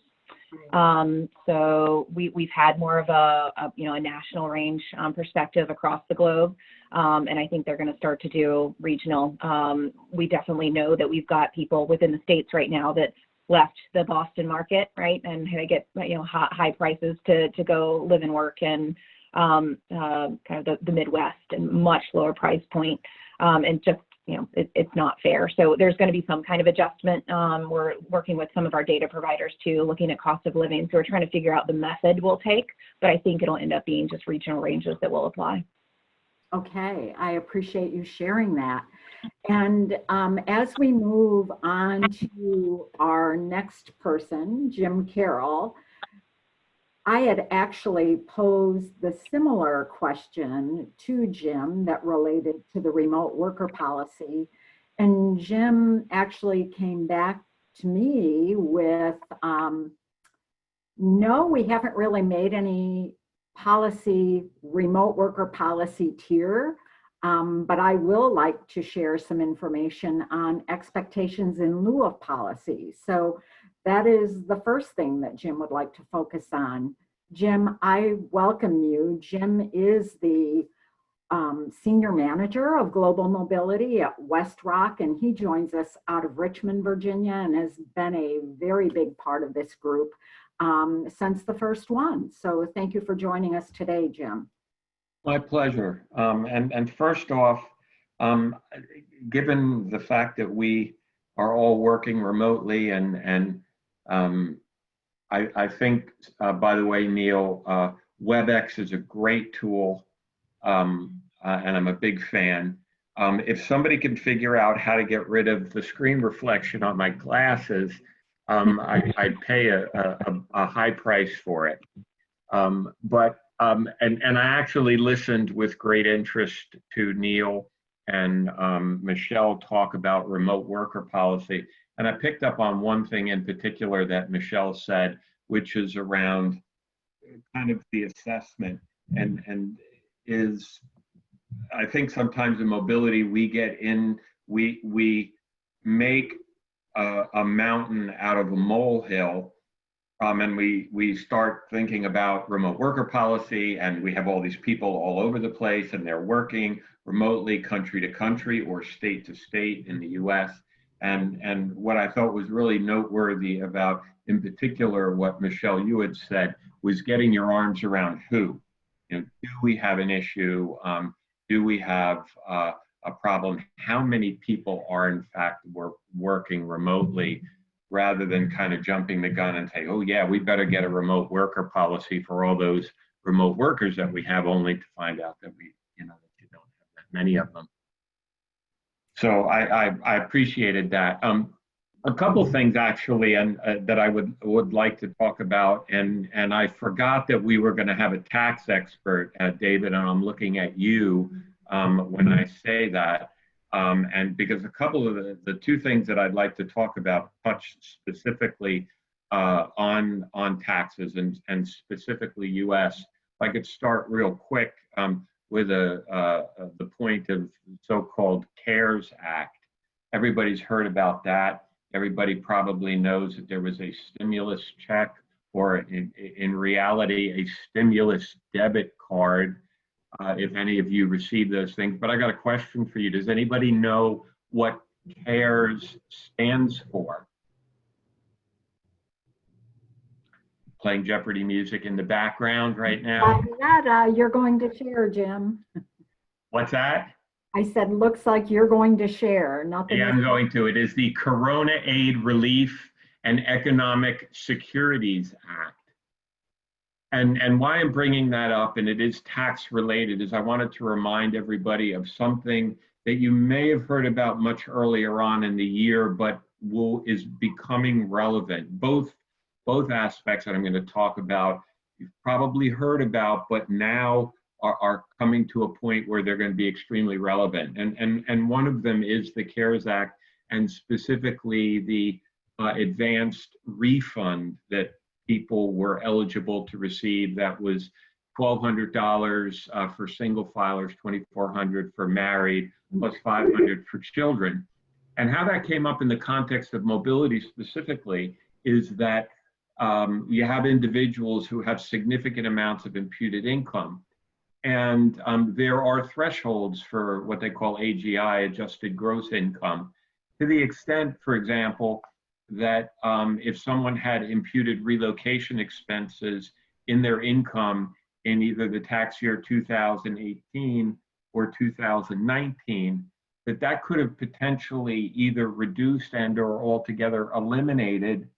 So we've had more of a national range perspective across the globe. And I think they're going to start to do regional. We definitely know that we've got people within the states right now that left the Boston market, right? And they get, high prices to go live and work in kind of the Midwest and much lower price point. And just, it's not fair. So there's going to be some kind of adjustment. We're working with some of our data providers too, looking at cost of living. So we're trying to figure out the method we'll take, but I think it'll end up being just regional ranges that will apply. Okay, I appreciate you sharing that. And as we move on to our next person, Jim Carroll, I had actually posed the similar question to Jim that related to the remote worker policy. And Jim actually came back to me with, no, we haven't really made any remote worker policy tier, but I will like to share some information on expectations in lieu of policy. So that is the first thing that Jim would like to focus on. Jim, I welcome you. Jim is the Senior Manager of Global Mobility at WestRock, and he joins us out of Richmond, Virginia, and has been a very big part of this group since the first one. So thank you for joining us today, Jim. My pleasure. And first off, given the fact that we are all working remotely, and I think, by the way, Neil, WebEx is a great tool, and I'm a big fan. If somebody can figure out how to get rid of the screen reflection on my glasses, I'd pay a high price for it. And I actually listened with great interest to Neil and Michelle talk about remote worker policy. And I picked up on one thing in particular that Michelle said, which is around kind of the assessment and is, I think sometimes in mobility we make a mountain out of a molehill, and we start thinking about remote worker policy, and we have all these people all over the place, and they're working remotely, country to country or state to state in the U.S. And what I thought was really noteworthy about, in particular, what Michelle, you had said, was getting your arms around who. Do we have an issue? Do we have a problem? How many people are in fact working remotely, rather than kind of jumping the gun and say, oh yeah, we better get a remote worker policy for all those remote workers that we have, only to find out that that you don't have that many of them. So I appreciated that. A couple things actually, and that I would like to talk about, and I forgot that we were going to have a tax expert, David, and I'm looking at you when I say that, and because a couple of the two things that I'd like to talk about touch specifically on taxes and specifically U.S. If I could start real quick with the point of so-called CARES Act. Everybody's heard about that. Everybody probably knows that there was a stimulus check, or in reality, a stimulus debit card, if any of you received those things. But I got a question for you. Does anybody know what CARES stands for? Playing Jeopardy music in the background right now. You're going to share, Jim. What's that? I said, looks like you're going to share. Nothing. Yeah, I'm going to. It is the Corona Aid Relief and Economic Securities Act. And why I'm bringing that up, and it is tax related, is I wanted to remind everybody of something that you may have heard about much earlier on in the year, but is becoming relevant. Both aspects that I'm going to talk about, you've probably heard about, but now are coming to a point where they're going to be extremely relevant. And one of them is the CARES Act, and specifically the advanced refund that people were eligible to receive. That was $1,200 for single filers, $2,400 for married, plus $500 for children. And how that came up in the context of mobility specifically is that you have individuals who have significant amounts of imputed income. And there are thresholds for what they call AGI, adjusted gross income, to the extent, for example, that if someone had imputed relocation expenses in their income in either the tax year 2018 or 2019, that could have potentially either reduced and or altogether eliminated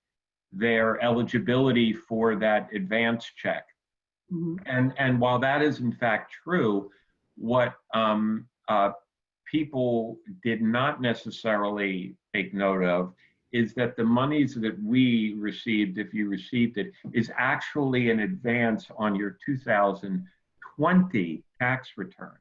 their eligibility for that advance check. Mm-hmm. And while that is in fact true, what people did not necessarily take note of is that the monies that we received, if you received it, is actually an advance on your 2020 tax return.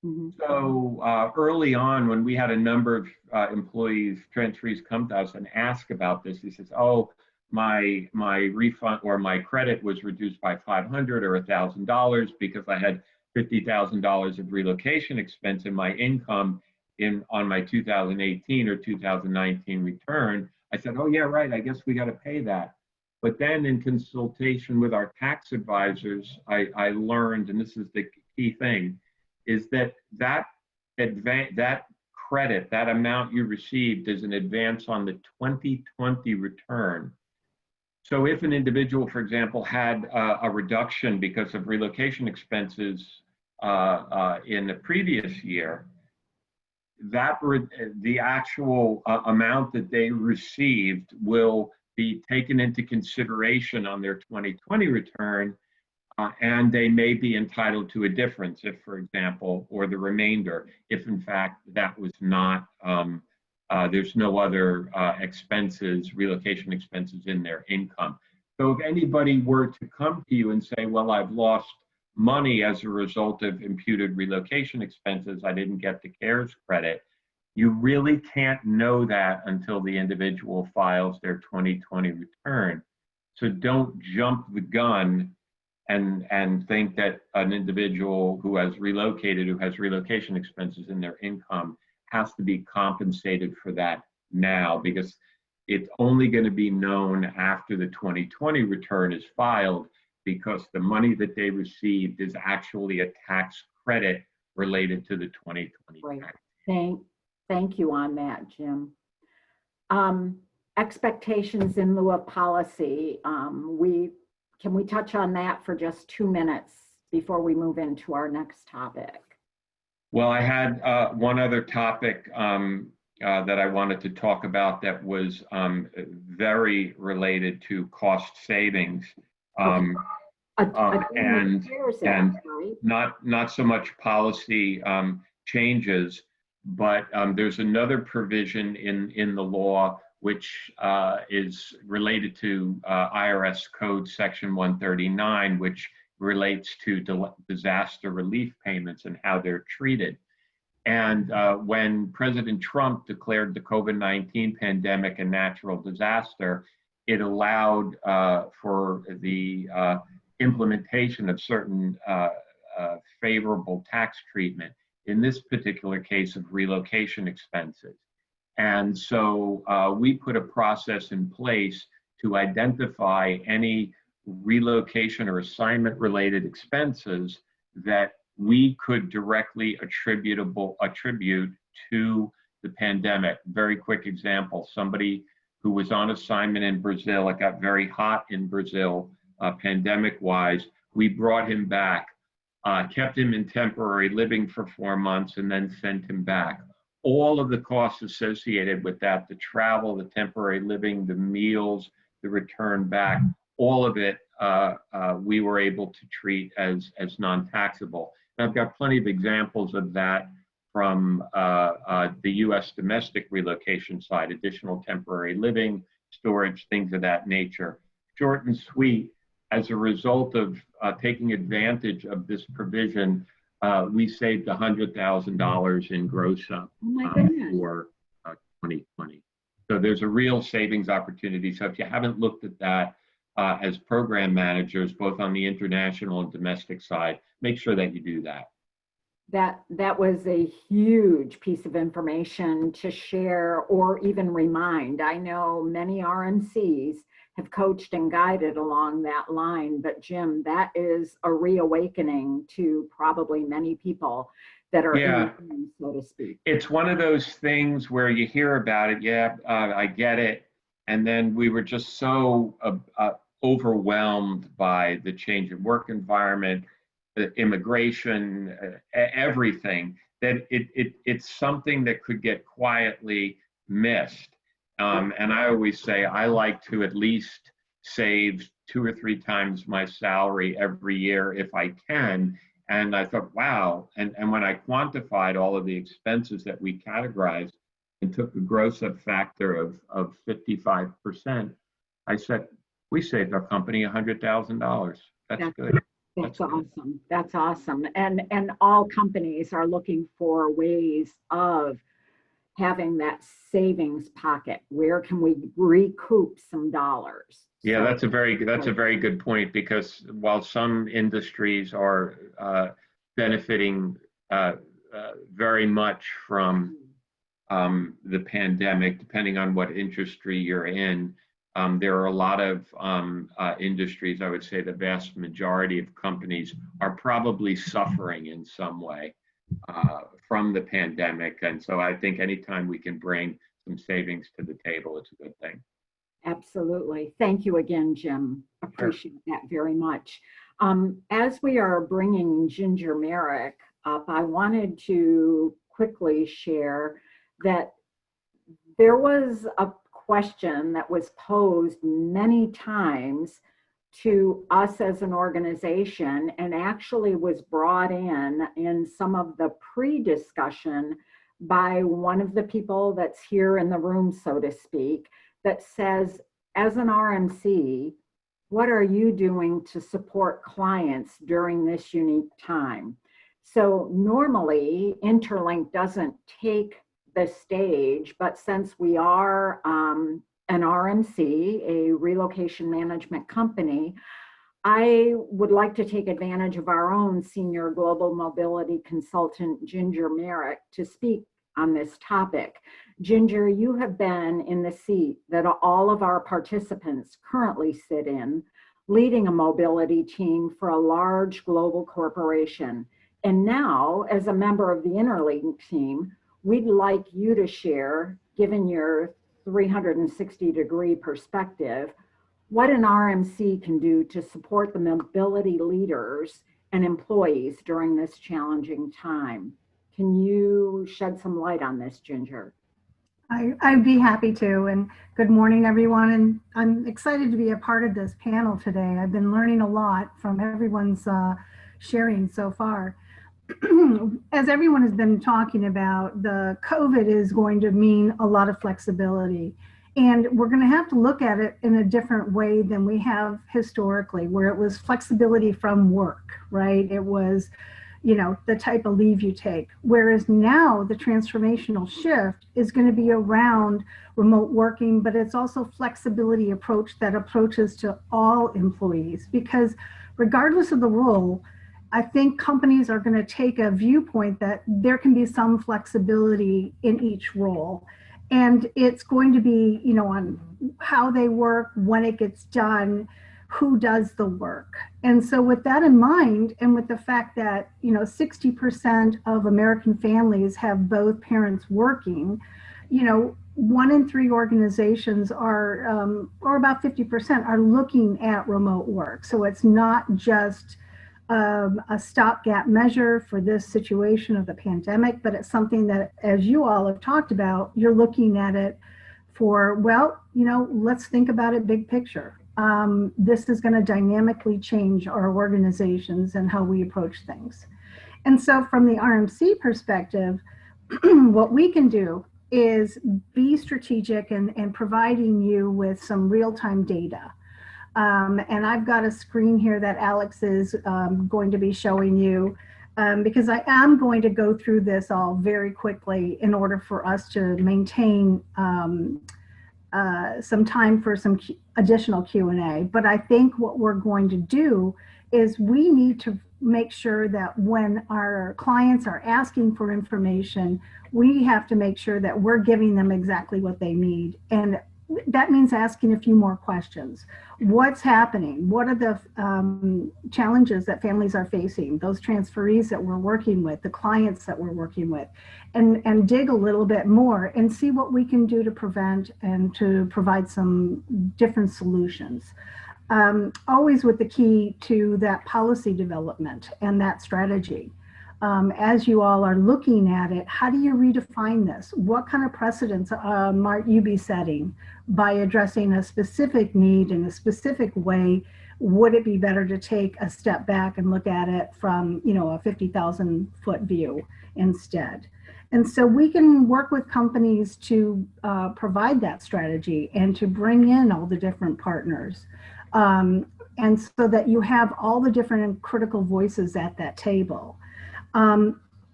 Mm-hmm. So early on, when we had a number of employees, transferees come to us and ask about this, he says, oh, my refund or my credit was reduced by $500 or $1,000 because I had $50,000 of relocation expense in my income on my 2018 or 2019 return. I said, oh yeah, right, I guess we got to pay that. But then in consultation with our tax advisors, I learned, and this is the key thing, is that credit, that amount you received, is an advance on the 2020 return. So if an individual, for example, had a reduction because of relocation expenses in the previous year, the actual amount that they received will be taken into consideration on their 2020 return, and they may be entitled to a difference if, for example, or the remainder, if in fact that was not, there's no other expenses, relocation expenses in their income. So if anybody were to come to you and say, well, I've lost money as a result of imputed relocation expenses, I didn't get the CARES credit, you really can't know that until the individual files their 2020 return. So don't jump the gun and think that an individual who has relocated, who has relocation expenses in their income, has to be compensated for that now, because it's only going to be known after the 2020 return is filed, because the money that they received is actually a tax credit related to the 2020 right. tax. Thank you on that, Jim. Expectations in lieu of policy. Can we touch on that for just 2 minutes before we move into our next topic? Well, I had one other topic that I wanted to talk about that was very related to cost savings. And not so much policy changes, but there's another provision in the law which is related to IRS Code Section 139, which relates to disaster relief payments and how they're treated. And when President Trump declared the COVID-19 pandemic a natural disaster, it allowed for the implementation of certain favorable tax treatment, in this particular case of relocation expenses. And so we put a process in place to identify any relocation or assignment related expenses that we could directly attribute to the pandemic. Very quick example, somebody who was on assignment in Brazil, it got very hot in Brazil, pandemic-wise, we brought him back, kept him in temporary living for 4 months, and then sent him back. All of the costs associated with that, the travel, the temporary living, the meals, the return back, all of it we were able to treat as non-taxable. And I've got plenty of examples of that from the US domestic relocation side, additional temporary living, storage, things of that nature. Short and sweet, as a result of taking advantage of this provision, we saved $100,000 in gross up for 2020. So there's a real savings opportunity. So if you haven't looked at that as program managers, both on the international and domestic side, make sure that you do that. That was a huge piece of information to share or even remind. I know many RMCs have coached and guided along that line, but Jim, that is a reawakening to probably many people that are in the room, so to speak. It's one of those things where you hear about it, I get it, and then we were just so overwhelmed by the change in work environment, the immigration, everything, that it's something that could get quietly missed. And I always say I like to at least save 2 or 3 times my salary every year if I can. And I thought, wow. And when I quantified all of the expenses that we categorized and took the gross up factor of 55%, I said, we saved our company $100,000. That's good. That's awesome. That's awesome. And all companies are looking for ways of having that savings pocket. Where can we recoup some dollars? Yeah, So, that's a very good point, because while some industries are benefiting very much from the pandemic, depending on what industry you're in, there are a lot of industries, I would say the vast majority of companies are probably suffering in some way from the pandemic. And so I think anytime we can bring some savings to the table, it's a good thing. Absolutely. Thank you again, Jim. Appreciate that very much. As we are bringing Ginger Merrick up, I wanted to quickly share that there was a question that was posed many times to us as an organization, and actually was brought in some of the pre-discussion by one of the people that's here in the room, so to speak, that says, as an RMC, what are you doing to support clients during this unique time? So normally InterLink doesn't take the stage, but since we are an RMC, a relocation management company, I would like to take advantage of our own senior global mobility consultant, Ginger Merrick, to speak on this topic. Ginger, you have been in the seat that all of our participants currently sit in, leading a mobility team for a large global corporation. And now, as a member of the InterLink team, we'd like you to share, given your 360-degree perspective, what an RMC can do to support the mobility leaders and employees during this challenging time. Can you shed some light on this, Ginger? I'd be happy to, and good morning, everyone. And I'm excited to be a part of this panel today. I've been learning a lot from everyone's sharing so far. As everyone has been talking about, the COVID is going to mean a lot of flexibility. And we're going to have to look at it in a different way than we have historically, where it was flexibility from work, right? It was, you know, the type of leave you take. Whereas now the transformational shift is going to be around remote working, but it's also flexibility approach that approaches to all employees, because regardless of the role, I think companies are going to take a viewpoint that there can be some flexibility in each role. And it's going to be, you know, on how they work, when it gets done, who does the work. And so with that in mind, and with the fact that, you know, 60% of American families have both parents working, you know, 1 in 3 organizations are, or about 50%, are looking at remote work. So it's not just a stopgap measure for this situation of the pandemic, but it's something that, as you all have talked about, you're looking at it for, well, you know, let's think about it big picture. This is going to dynamically change our organizations and how we approach things. And so from the RMC perspective, what we can do is be strategic and providing you with some real-time data. And I've got a screen here that Alex is going to be showing you, because I am going to go through this all very quickly in order for us to maintain some time for some additional Q&A. But I think what we're going to do is we need to make sure that when our clients are asking for information, we have to make sure that we're giving them exactly what they need. And that means asking a few more questions. What's happening? What are the challenges that families are facing? Those transferees that we're working with, the clients that we're working with, and dig a little bit more and see what we can do to prevent and to provide some different solutions. Always with the key to that policy development and that strategy. As you all are looking at it, how do you redefine this? What kind of precedents might you be setting by addressing a specific need in a specific way? Would it be better to take a step back and look at it from, you know, a 50,000 foot view instead? And so we can work with companies to provide that strategy and to bring in all the different partners. And so that you have all the different critical voices at that table.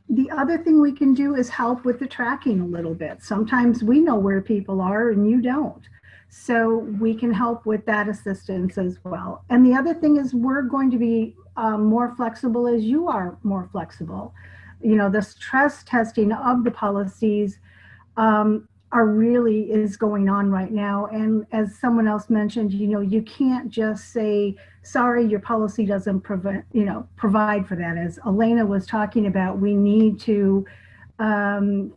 The other thing we can do is help with the tracking a little bit. Sometimes we know where people are and you don't. So we can help with that assistance as well. And the other thing is we're going to be more flexible as you are more flexible. You know, the stress testing of the policies is going on right now. And as someone else mentioned, you know, you can't just say, sorry, your policy doesn't provide for that. As Elena was talking about, we need to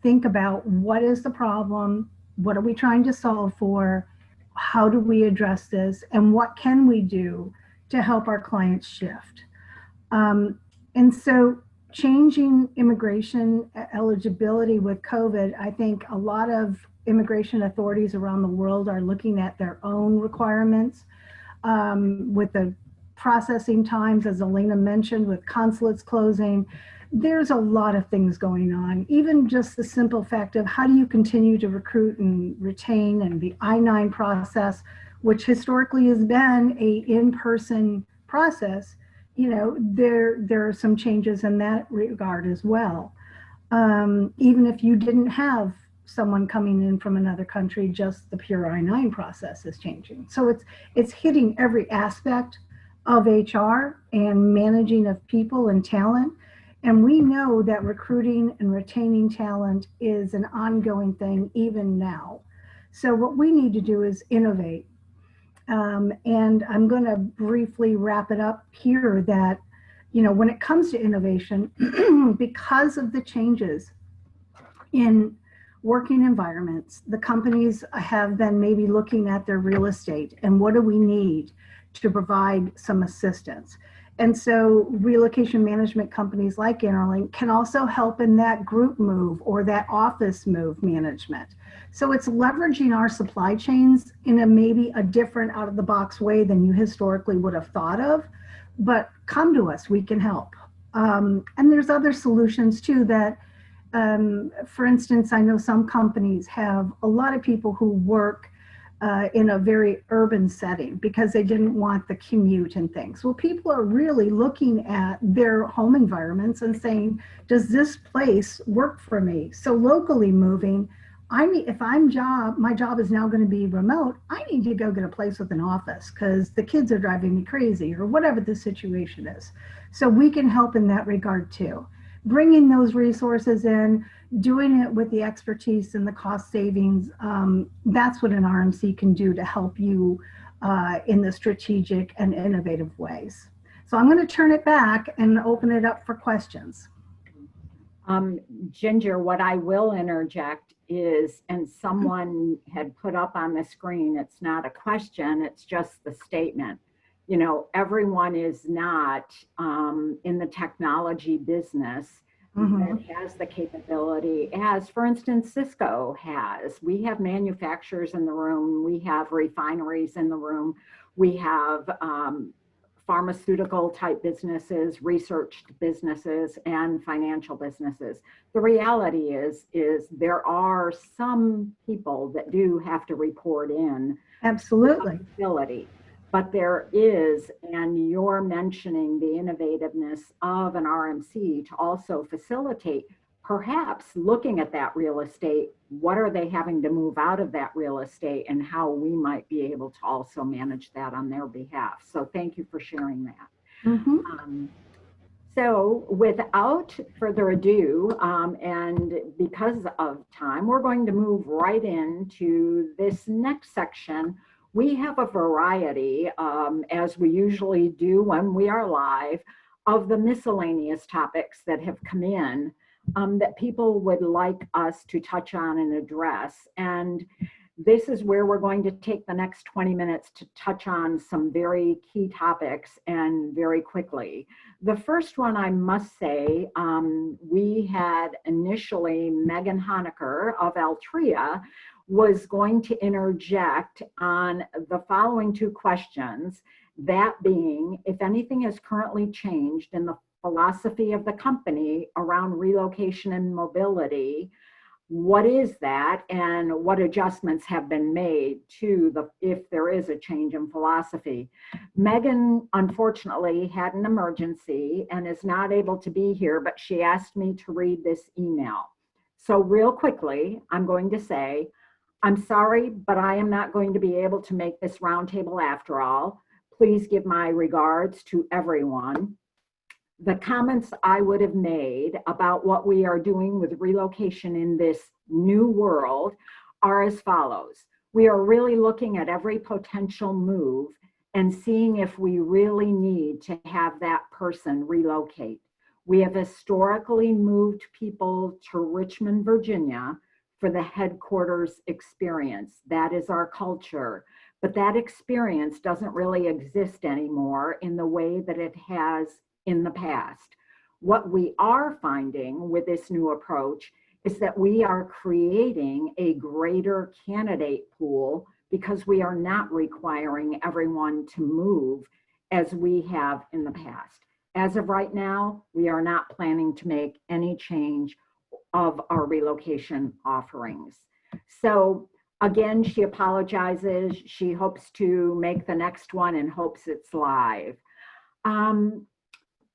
think about what is the problem, what are we trying to solve for, how do we address this, and what can we do to help our clients shift. And so changing immigration eligibility with COVID, I think a lot of immigration authorities around the world are looking at their own requirements with the processing times, as Elena mentioned, with consulates closing. There's a lot of things going on. Even just the simple fact of how do you continue to recruit and retain, and the I-9 process, which historically has been a in-person process, you know, there are some changes in that regard as well. Even if you didn't have someone coming in from another country, just the pure I-9 process is changing. So it's hitting every aspect of HR and managing of people and talent. And we know that recruiting and retaining talent is an ongoing thing even now. So what we need to do is innovate. And I'm going to briefly wrap it up here that, you know, when it comes to innovation, because of the changes in working environments, the companies have been maybe looking at their real estate and what do we need to provide some assistance. And so relocation management companies like InterLink can also help in that group move or that office move management. So it's leveraging our supply chains in a maybe a different out of the box way than you historically would have thought of, but come to us, we can help. And there's other solutions too that, for instance, I know some companies have a lot of people who work in a very urban setting because they didn't want the commute and things. Well, people are really looking at their home environments and saying, does this place work for me? So locally moving, if my job is now going to be remote, I need to go get a place with an office because the kids are driving me crazy or whatever the situation is. So we can help in that regard too. Bringing those resources in, doing it with the expertise and the cost savings, that's what an RMC can do to help you in the strategic and innovative ways. So I'm going to turn it back and open it up for questions. Ginger, what I will interject is, and someone had put up on the screen, it's not a question, it's just the statement. You know, everyone is not in the technology business that has the capability, as for instance, CISCO has. We have manufacturers in the room, we have refineries in the room, we have pharmaceutical type businesses, research businesses, and financial businesses. The reality is there are some people that do have to report in. Absolutely. Facility. But there is, and you're mentioning the innovativeness of an RMC to also facilitate perhaps looking at that real estate, what are they having to move out of that real estate and how we might be able to also manage that on their behalf. So thank you for sharing that. So without further ado, and because of time, we're going to move right into this next section. We have a variety, as we usually do when we are live, of the miscellaneous topics that have come in that people would like us to touch on and address. And this is where we're going to take the next 20 minutes to touch on some very key topics and very quickly. The first one, I must say, we had initially Megan Honecker of Altria was going to interject on the following two questions, that being, if anything has currently changed in the philosophy of the company around relocation and mobility, what is that and what adjustments have been made to if there is a change in philosophy. Megan unfortunately had an emergency and is not able to be here, but she asked me to read this email. So real quickly, I'm going to say, I'm sorry, but I am not going to be able to make this roundtable after all. Please give my regards to everyone. The comments I would have made about what we are doing with relocation in this new world are as follows. We are really looking at every potential move and seeing if we really need to have that person relocate. We have historically moved people to Richmond, Virginia for the headquarters experience. That is our culture. But that experience doesn't really exist anymore in the way that it has in the past. What we are finding with this new approach is that we are creating a greater candidate pool because we are not requiring everyone to move as we have in the past. As of right now, we are not planning to make any change of our relocation offerings. So again, she apologizes. She hopes to make the next one and hopes it's live.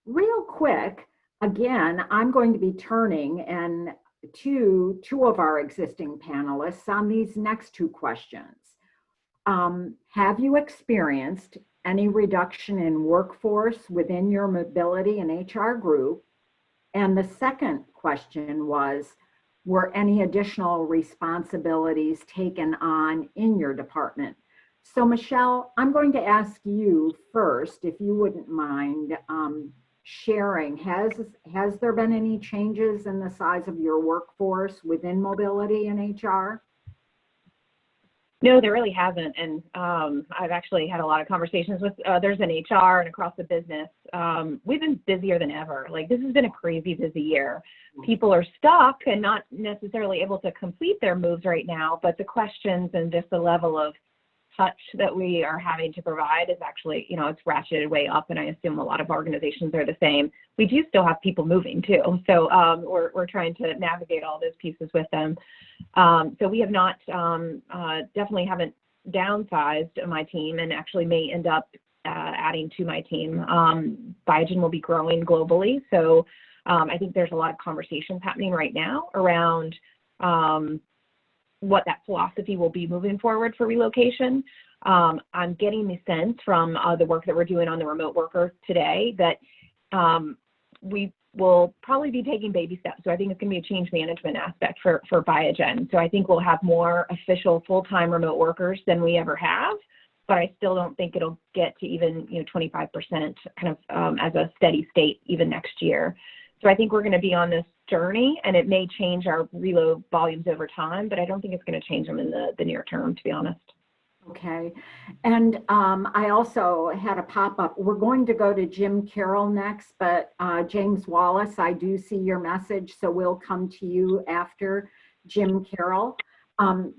Real quick, again, I'm going to be turning to two of our existing panelists on these next two questions. Have you experienced any reduction in workforce within your mobility and HR group? And the second question was, were any additional responsibilities taken on in your department? So Michelle, I'm going to ask you first, if you wouldn't mind sharing, has there been any changes in the size of your workforce within mobility and HR? No, there really hasn't. And I've actually had a lot of conversations with others in HR and across the business. We've been busier than ever. Like, this has been a crazy busy year. People are stuck and not necessarily able to complete their moves right now, but the questions and just the level of touch that we are having to provide is actually, it's ratcheted way up, and I assume a lot of organizations are the same. We do still have people moving too, so we're trying to navigate all those pieces with them. So we have not, definitely haven't downsized my team and actually may end up adding to my team. Biogen will be growing globally, so I think there's a lot of conversations happening right now around what that philosophy will be moving forward for relocation. I'm getting the sense from the work that we're doing on the remote worker today that we will probably be taking baby steps. So I think it's going to be a change management aspect for Biogen. So I think we'll have more official full-time remote workers than we ever have, but I still don't think it'll get to even 25% kind of as a steady state even next year. So I think we're going to be on this journey, and it may change our reload volumes over time, but I don't think it's going to change them in the near term, to be honest. Okay. And I also had a pop-up. We're going to go to Jim Carroll next, but James Wallace, I do see your message, so we'll come to you after Jim Carroll.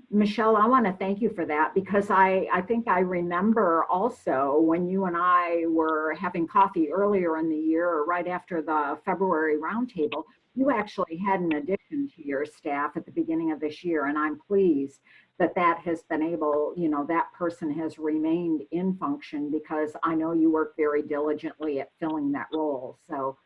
Michelle, I want to thank you for that, because I think I remember also when you and I were having coffee earlier in the year, or right after the February roundtable, you actually had an addition to your staff at the beginning of this year, and I'm pleased that that has been able, that person has remained in function, because I know you work very diligently at filling that role. So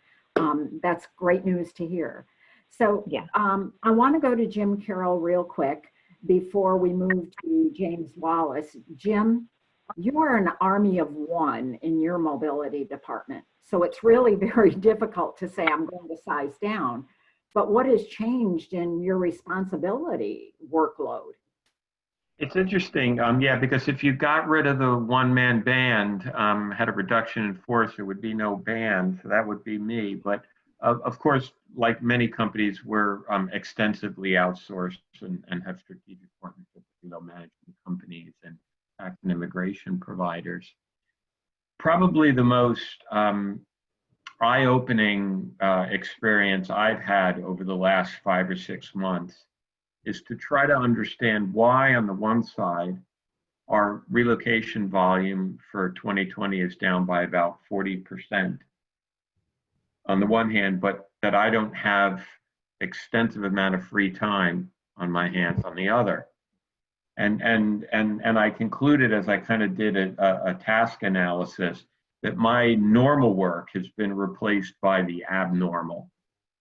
that's great news to hear. So yeah. I want to go to Jim Carroll real quick before we move to James Wallace. Jim, you are an army of one in your mobility department. So it's really very difficult to say I'm going to size down. But what has changed in your responsibility workload? It's interesting, yeah, because if you got rid of the one-man band, had a reduction in force, there would be no band, so that would be me. But of course, like many companies, we're extensively outsourced and have strategic partnerships with management companies and tax and immigration providers. Probably the most eye-opening experience I've had over the last 5 or 6 months is to try to understand why, on the one side, our relocation volume for 2020 is down by about 40% on the one hand, but that I don't have extensive amount of free time on my hands on the other. And I concluded, as I kind of did a task analysis, that my normal work has been replaced by the abnormal.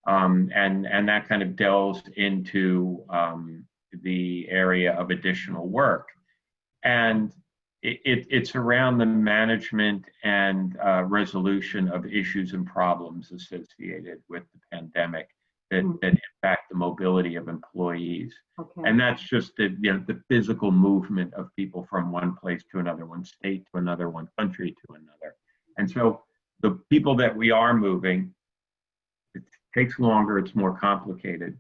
And that kind of delves into the area of additional work. And it's around the management and resolution of issues and problems associated with the pandemic that impact the mobility of employees. Okay. And that's just the physical movement of people from one place to another, one state to another, one country to another. And so the people that we are moving, it takes longer, it's more complicated.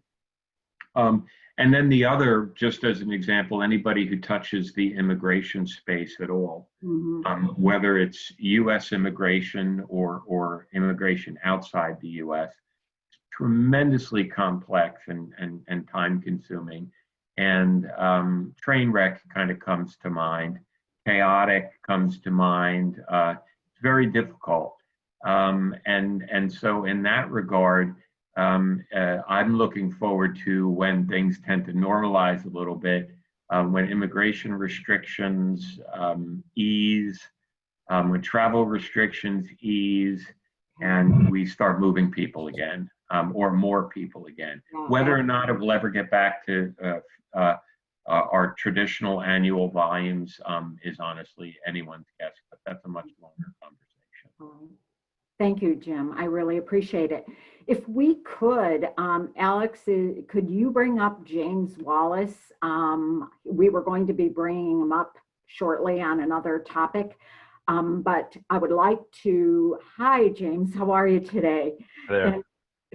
And then the other, just as an example, anybody who touches the immigration space at all, whether it's US immigration or immigration outside the US, it's tremendously complex and time consuming. And train wreck kind of comes to mind, chaotic comes to mind, it's very difficult. And so in that regard, I'm looking forward to when things tend to normalize a little bit, when immigration restrictions ease, when travel restrictions ease, and we start moving people again, or more people again. Whether or not it will ever get back to our traditional annual volumes is honestly anyone's guess, but that's a much longer conversation. Thank you, Jim. I really appreciate it. If we could, Alex, could you bring up James Wallace? We were going to be bringing him up shortly on another topic, but I would like to, hi, James, how are you today? And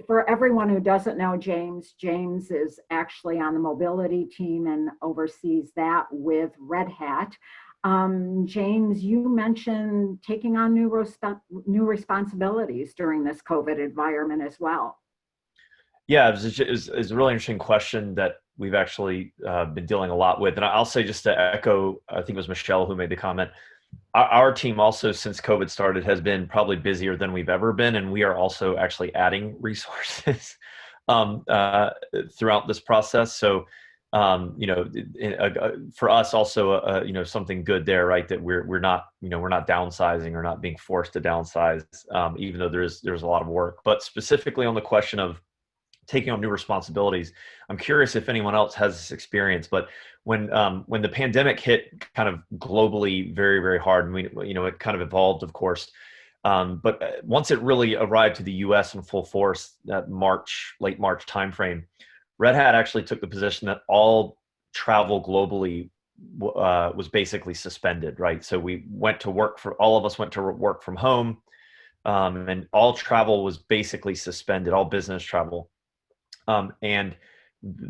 for everyone who doesn't know James, James is actually on the mobility team and oversees that with Red Hat. James, you mentioned taking on new responsibilities during this COVID environment as well. Yeah, it was a really interesting question that we've actually been dealing a lot with. And I'll say, just to echo, I think it was Michelle who made the comment, our team also, since COVID started, has been probably busier than we've ever been. And we are also actually adding resources throughout this process. So you know, for us also, you know, something good there, right? That we're not, you know, we're not downsizing or not being forced to downsize, even though there's a lot of work. But specifically on the question of taking on new responsibilities, I'm curious if anyone else has this experience. But when the pandemic hit kind of globally very, very hard, and we, you know, it kind of evolved, of course. But once it really arrived to the U.S. in full force, that late March timeframe, Red Hat actually took the position that all travel globally was basically suspended, right? So all of us went to work from home, and all travel was basically suspended, all business travel. And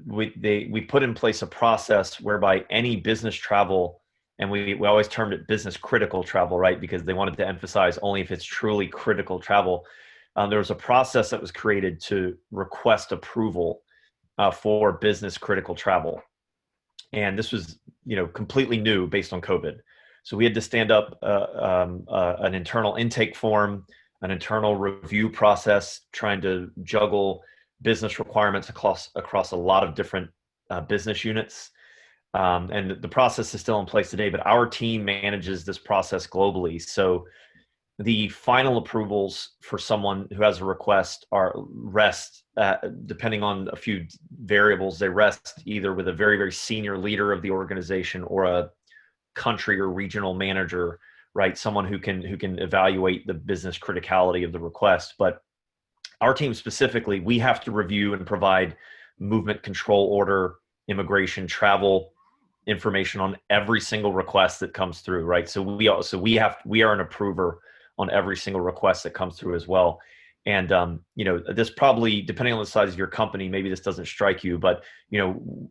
we put in place a process whereby any business travel, and we always termed it business critical travel, right? Because they wanted to emphasize only if it's truly critical travel. There was a process that was created to request approval for business critical travel. And this was, you know, completely new based on COVID. So we had to stand up an internal intake form, an internal review process, trying to juggle business requirements across a lot of different business units. And the process is still in place today, but our team manages this process globally. So the final approvals for someone who has a request rest, depending on a few variables, they rest either with a very, very senior leader of the organization or a country or regional manager, right? Someone who can evaluate the business criticality of the request. But our team specifically, we have to review and provide movement control order, immigration, travel information on every single request that comes through, right? So we are an approver on every single request that comes through as well. And you know, this probably, depending on the size of your company, maybe this doesn't strike you, but you know,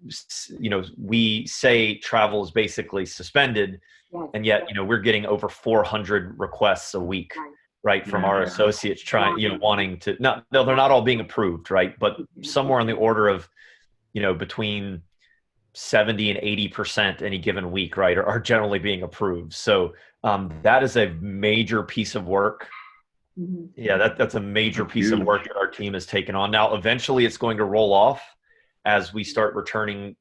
we say travel is basically suspended, and yet, you know, we're getting over 400 requests a week, right, from our associates trying, you know, wanting to, no, they're not all being approved, right, but somewhere on the order of, you know, between 70 and 80% any given week, right, are generally being approved. So that is a major piece of work. Yeah, that's a major piece of work that our team has taken on. Now, eventually it's going to roll off as we start returning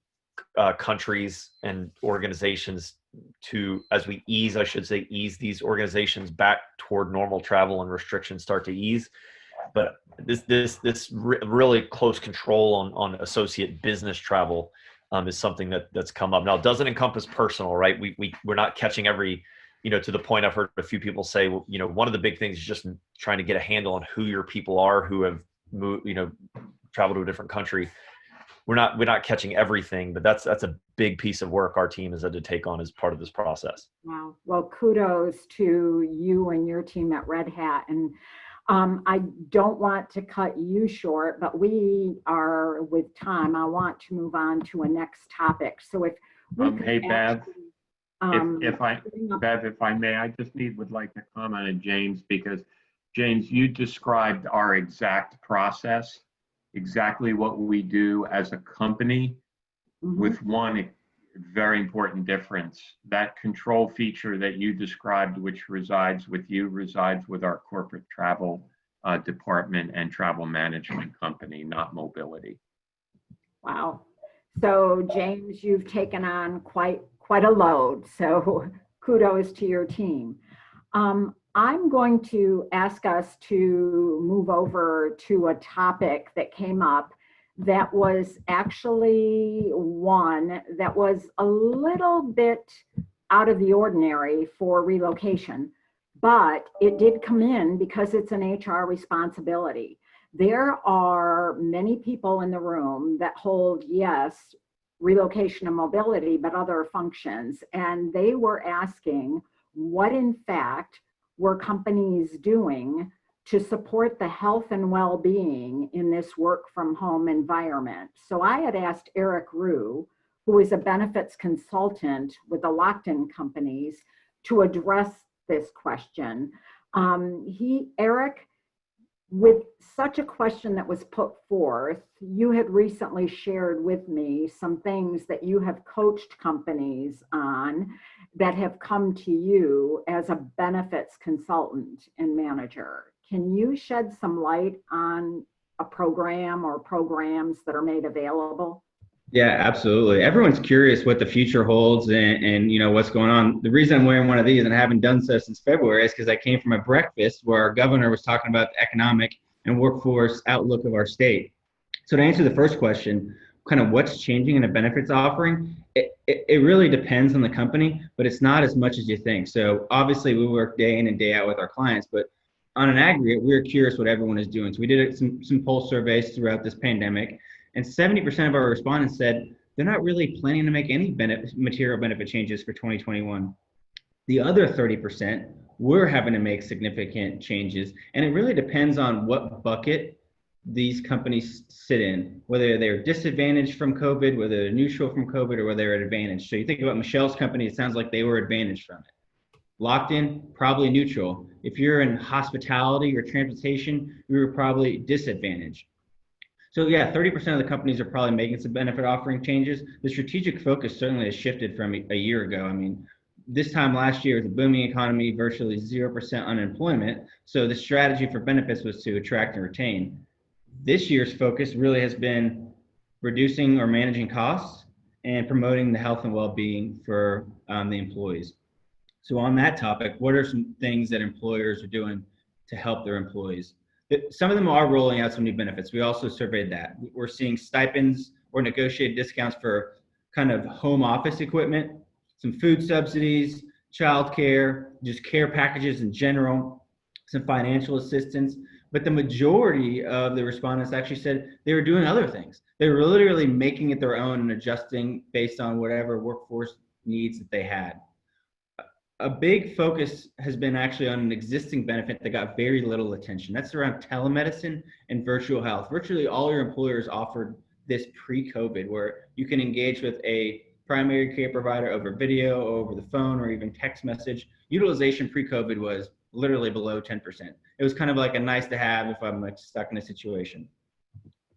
countries and organizations as we ease these organizations back toward normal travel and restrictions start to ease. But this really close control on associate business travel is something that's come up. Now, it doesn't encompass personal, right? We're not catching every, you know, to the point I've heard a few people say, well, you know, one of the big things is just trying to get a handle on who your people are who have moved, you know, traveled to a different country. We're not catching everything, but that's a big piece of work our team has had to take on as part of this process. Wow. Well, kudos to you and your team at Red Hat. And I don't want to cut you short, but we are with time. I want to move on to a next topic. So if we could hey, Bev, if I may, I just would like to comment on James, because James, you described our exact process, exactly what we do as a company, with one very important difference. That control feature that you described, which resides with you, resides with our corporate travel department and travel management company, not mobility. Wow. So James, you've taken on quite a load. So kudos to your team. I'm going to ask us to move over to a topic that came up that was actually one that was a little bit out of the ordinary for relocation, but it did come in because it's an HR responsibility. There are many people in the room that hold, yes, relocation and mobility, but other functions. And they were asking what in fact were companies doing to support the health and well-being in this work from home environment. So I had asked Eric Rue, who is a benefits consultant with the locked-in companies, to address this question. Eric, with such a question that was put forth, you had recently shared with me some things that you have coached companies on that have come to you as a benefits consultant and manager. Can you shed some light on a program or programs that are made available? Yeah, absolutely. Everyone's curious what the future holds and you know what's going on. The reason I'm wearing one of these and I haven't done so since February is because I came from a breakfast where our governor was talking about the economic and workforce outlook of our state. So to answer the first question, kind of what's changing in a benefits offering, it really depends on the company, but it's not as much as you think. So obviously we work day in and day out with our clients, but on an aggregate, we're curious what everyone is doing. So we did some poll surveys throughout this pandemic, and 70% of our respondents said they're not really planning to make any material benefit changes for 2021. The other 30%, we're having to make significant changes, and it really depends on what bucket these companies sit in, whether they're disadvantaged from COVID, whether they're neutral from COVID, or whether they're advantaged. So you think about Michelle's company, it sounds like they were advantaged from it. Locked in, probably neutral. If you're in hospitality or transportation, you were probably disadvantaged. So yeah, 30% of the companies are probably making some benefit offering changes. The strategic focus certainly has shifted from a year ago. I mean, this time last year, the booming economy, virtually 0% unemployment. So the strategy for benefits was to attract and retain. This year's focus really has been reducing or managing costs and promoting the health and well-being for the employees. So on that topic, what are some things that employers are doing to help their employees? Some of them are rolling out some new benefits. We also surveyed that. We're seeing stipends or negotiated discounts for kind of home office equipment, some food subsidies, childcare, just care packages in general, some financial assistance. But the majority of the respondents actually said they were doing other things. They were literally making it their own and adjusting based on whatever workforce needs that they had. A big focus has been actually on an existing benefit that got very little attention. That's around telemedicine and virtual health. Virtually all your employers offered this pre-COVID, where you can engage with a primary care provider over video, over the phone, or even text message. Utilization pre-COVID was literally below 10%. It was kind of like a nice to have if I'm like stuck in a situation.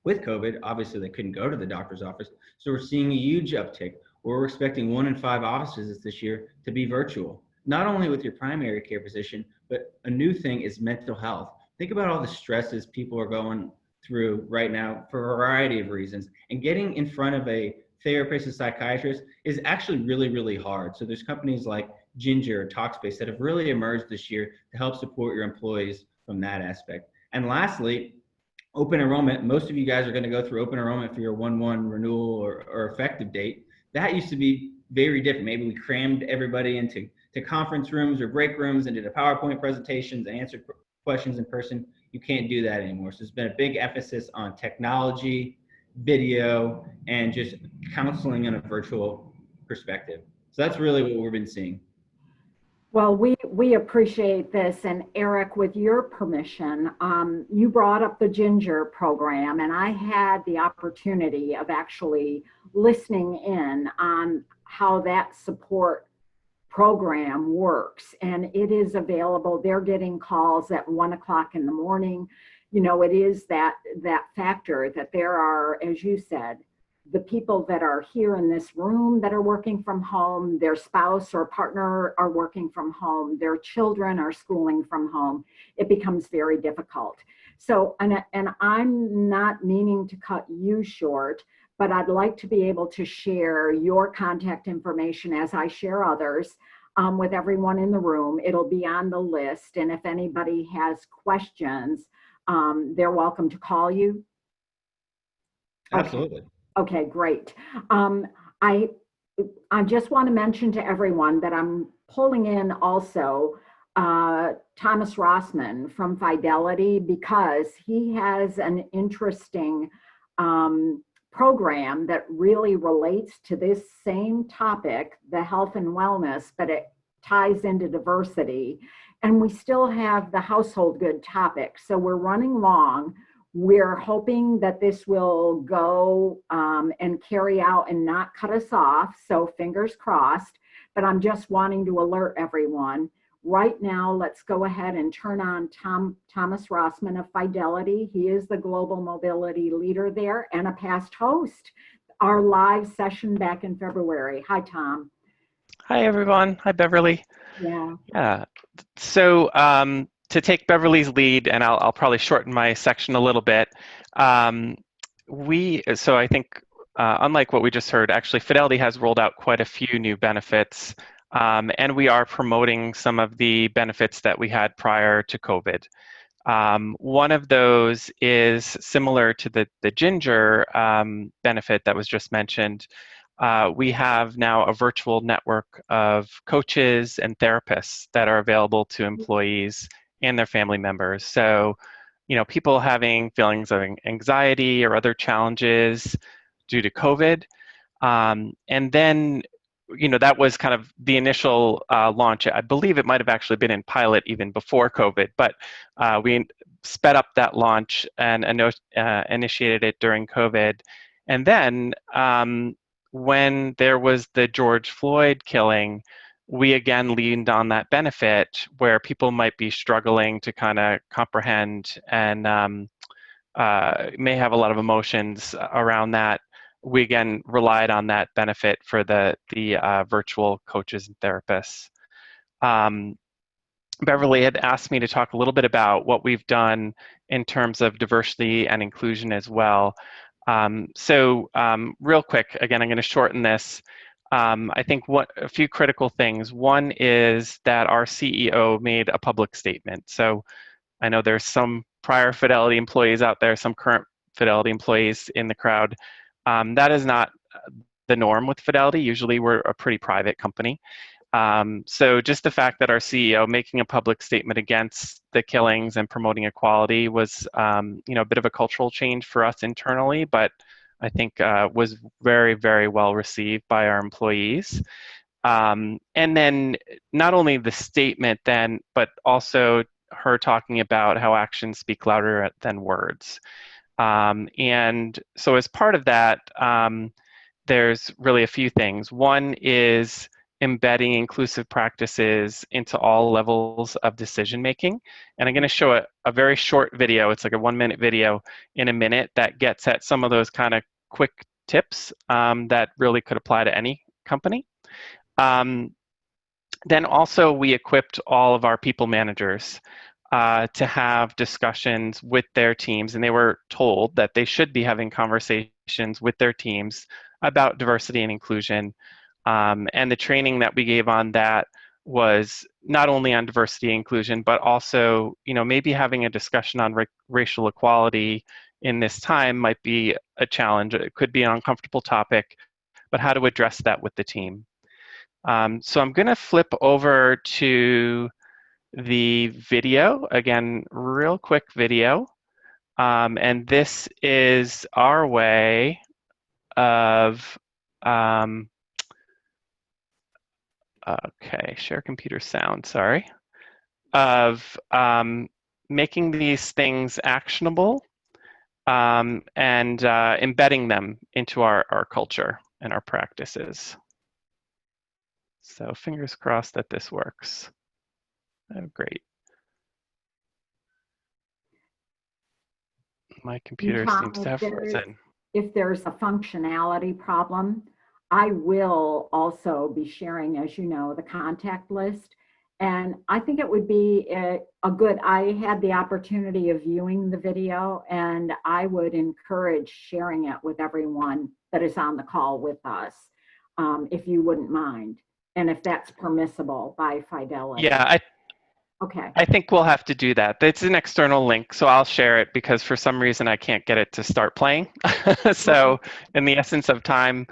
With COVID, obviously they couldn't go to the doctor's office. So we're seeing a huge uptick. We're expecting 1 in 5 office visits this year to be virtual. Not only with your primary care physician, but a new thing is mental health. Think about all the stresses people are going through right now for a variety of reasons. And getting in front of a therapist or psychiatrist is actually really, really hard. So there's companies like Ginger or Talkspace that have really emerged this year to help support your employees from that aspect. And lastly, open enrollment. Most of you guys are going to go through open enrollment for your 1/1 renewal or effective date. That used to be very different. Maybe we crammed everybody into conference rooms or break rooms and did a PowerPoint presentations and answered questions in person. You can't do that anymore. So there's been a big emphasis on technology, video, and just counseling in a virtual perspective. So that's really what we've been seeing. Well, we appreciate this. And Eric, with your permission, you brought up the Ginger program, and I had the opportunity of actually listening in on how that support program works. And it is available. They're getting calls at 1 o'clock in the morning. You know, it is that factor that there are, as you said, the people that are here in this room that are working from home, their spouse or partner are working from home, their children are schooling from home. It becomes very difficult. So, and I'm not meaning to cut you short, but I'd like to be able to share your contact information as I share others with everyone in the room. It'll be on the list. And if anybody has questions, they're welcome to call you. Absolutely. Okay, great. I just want to mention to everyone that I'm pulling in also Thomas Rossman from Fidelity, because he has an interesting program that really relates to this same topic, the health and wellness, but it ties into diversity. And we still have the household good topic. So we're running long. We're hoping that this will go and carry out and not cut us off. So fingers crossed, but I'm just wanting to alert everyone. Right now, let's go ahead and turn on Thomas Rossman of Fidelity. He is the global mobility leader there and a past host, our live session back in February. Hi, Tom. Hi, everyone. Hi, Beverly. Yeah. So to take Beverly's lead, and I'll probably shorten my section a little bit. So I think unlike what we just heard, actually Fidelity has rolled out quite a few new benefits, and we are promoting some of the benefits that we had prior to COVID. One of those is similar to the Ginger benefit that was just mentioned. We have now a virtual network of coaches and therapists that are available to employees and their family members. So, people having feelings of anxiety or other challenges due to COVID. And then, that was kind of the initial launch. I believe it might have actually been in pilot even before COVID, but we sped up that launch and initiated it during COVID. And then when there was the George Floyd killing, we again leaned on that benefit where people might be struggling to kind of comprehend and may have a lot of emotions around that. We again relied on that benefit for the virtual coaches and therapists. Beverly had asked me to talk a little bit about what we've done in terms of diversity and inclusion as well. So real quick, again, I'm going to shorten this. I think a few critical things. One is that our CEO made a public statement. So I know there's some prior Fidelity employees out there, some current Fidelity employees in the crowd. That is not the norm with Fidelity. Usually we're a pretty private company. So just the fact that our CEO making a public statement against the killings and promoting equality was, a bit of a cultural change for us internally, but I think was very, very well received by our employees. And then not only the statement then, but also her talking about how actions speak louder than words. And so as part of that, there's really a few things. One is embedding inclusive practices into all levels of decision making. And I'm going to show a very short video. It's like a 1-minute video in a minute that gets at some of those kind of quick tips that really could apply to any company. Then also we equipped all of our people managers to have discussions with their teams, and they were told that they should be having conversations with their teams about diversity and inclusion. And the training that we gave on that was not only on diversity and inclusion, but also, maybe having a discussion on racial equality in this time might be a challenge. It could be an uncomfortable topic, but how to address that with the team. So I'm going to flip over to the video, again, real quick video. And this is our way of, okay, share computer sound, sorry, of making these things actionable and embedding them into our culture and our practices. So fingers crossed that this works. Oh, great. My computer seems to have frozen. If there's a functionality problem, I will also be sharing, as you know, the contact list. And I think it would be I had the opportunity of viewing the video, and I would encourage sharing it with everyone that is on the call with us, if you wouldn't mind, and if that's permissible by Fidelity. Yeah, okay. I think we'll have to do that. It's an external link, so I'll share it because for some reason I can't get it to start playing. So in the essence of time,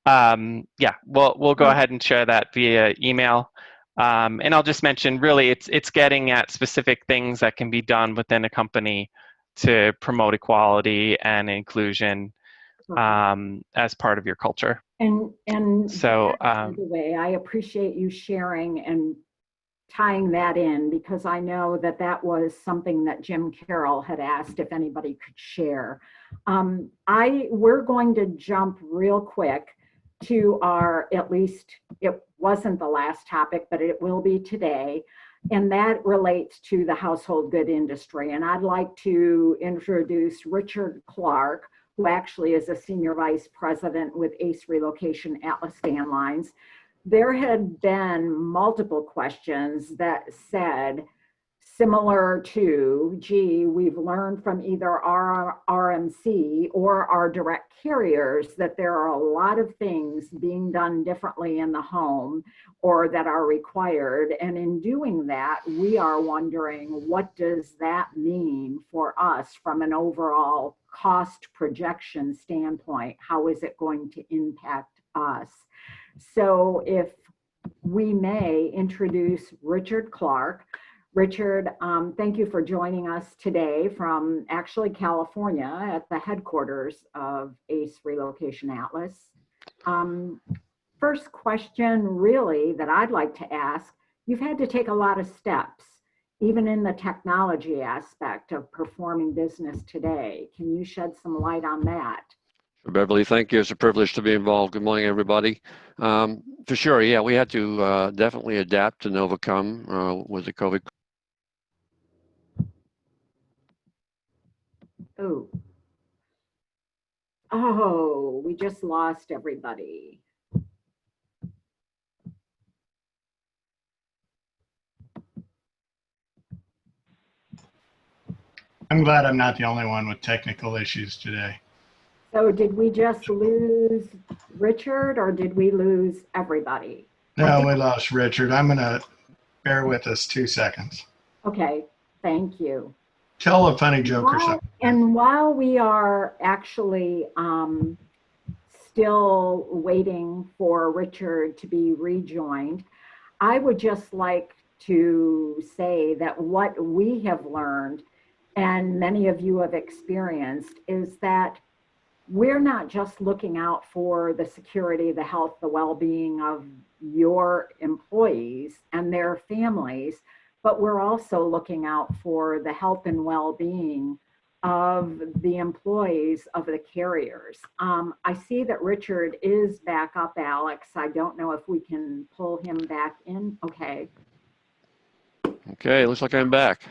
yeah, we'll go ahead and share that via email. And I'll just mention, really, it's getting at specific things that can be done within a company to promote equality and inclusion as part of your culture. And so, by the way, I appreciate you sharing and tying that in, because I know that was something that Jim Carroll had asked if anybody could share. We're going to jump real quick to at least it wasn't the last topic, but it will be today. And that relates to the household good industry. And I'd like to introduce Richard Clark, who actually is a senior vice president with ACE Relocation Atlas Lines. There had been multiple questions that said, similar to, gee, we've learned from either our RMC or our direct carriers that there are a lot of things being done differently in the home or that are required. And in doing that, we are wondering, what does that mean for us from an overall cost projection standpoint? How is it going to impact us? So if we may introduce Richard Clark. Richard, thank you for joining us today from actually California at the headquarters of ACE Relocation Atlas. First question really that I'd like to ask, you've had to take a lot of steps, even in the technology aspect of performing business today. Can you shed some light on that? Beverly, thank you. It's a privilege to be involved. Good morning, everybody. For sure, yeah, we had to definitely adapt and overcome with the COVID. Oh, we just lost everybody. I'm glad I'm not the only one with technical issues today. So did we just lose Richard or did we lose everybody? No, we lost Richard. I'm gonna bear with us 2 seconds. Okay, thank you. Tell a funny joke or something. And while we are actually still waiting for Richard to be rejoined, I would just like to say that what we have learned and many of you have experienced is that we're not just looking out for the security, the health, the well-being of your employees and their families, but we're also looking out for the health and well-being of the employees of the carriers. I see that Richard is back up, Alex. I don't know if we can pull him back in. Okay. Okay, looks like I'm back.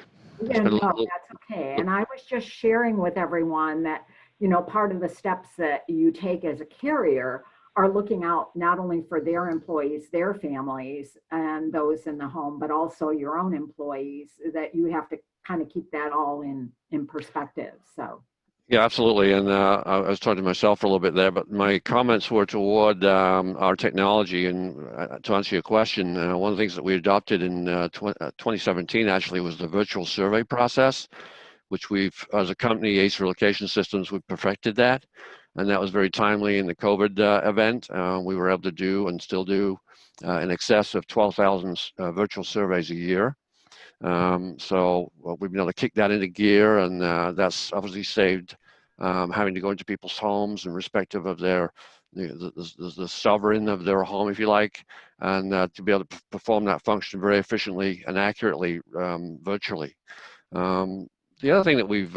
Yeah, no, that's okay. And I was just sharing with everyone that, you know, part of the steps that you take as a carrier are looking out not only for their employees, their families, and those in the home, but also your own employees, that you have to kind of keep that all in perspective. So. Yeah, absolutely. And I was talking to myself for a little bit there, but my comments were toward our technology. And to answer your question, one of the things that we adopted in 2017 actually was the virtual survey process, which we've, as a company, ACE Relocation Systems, we've perfected that. And that was very timely in the COVID event. We were able to do and still do in excess of 12,000 virtual surveys a year. So we've been able to kick that into gear, and that's obviously saved having to go into people's homes and respective of their the sovereign of their home, if you like, and to be able to perform that function very efficiently and accurately virtually. The other thing that we've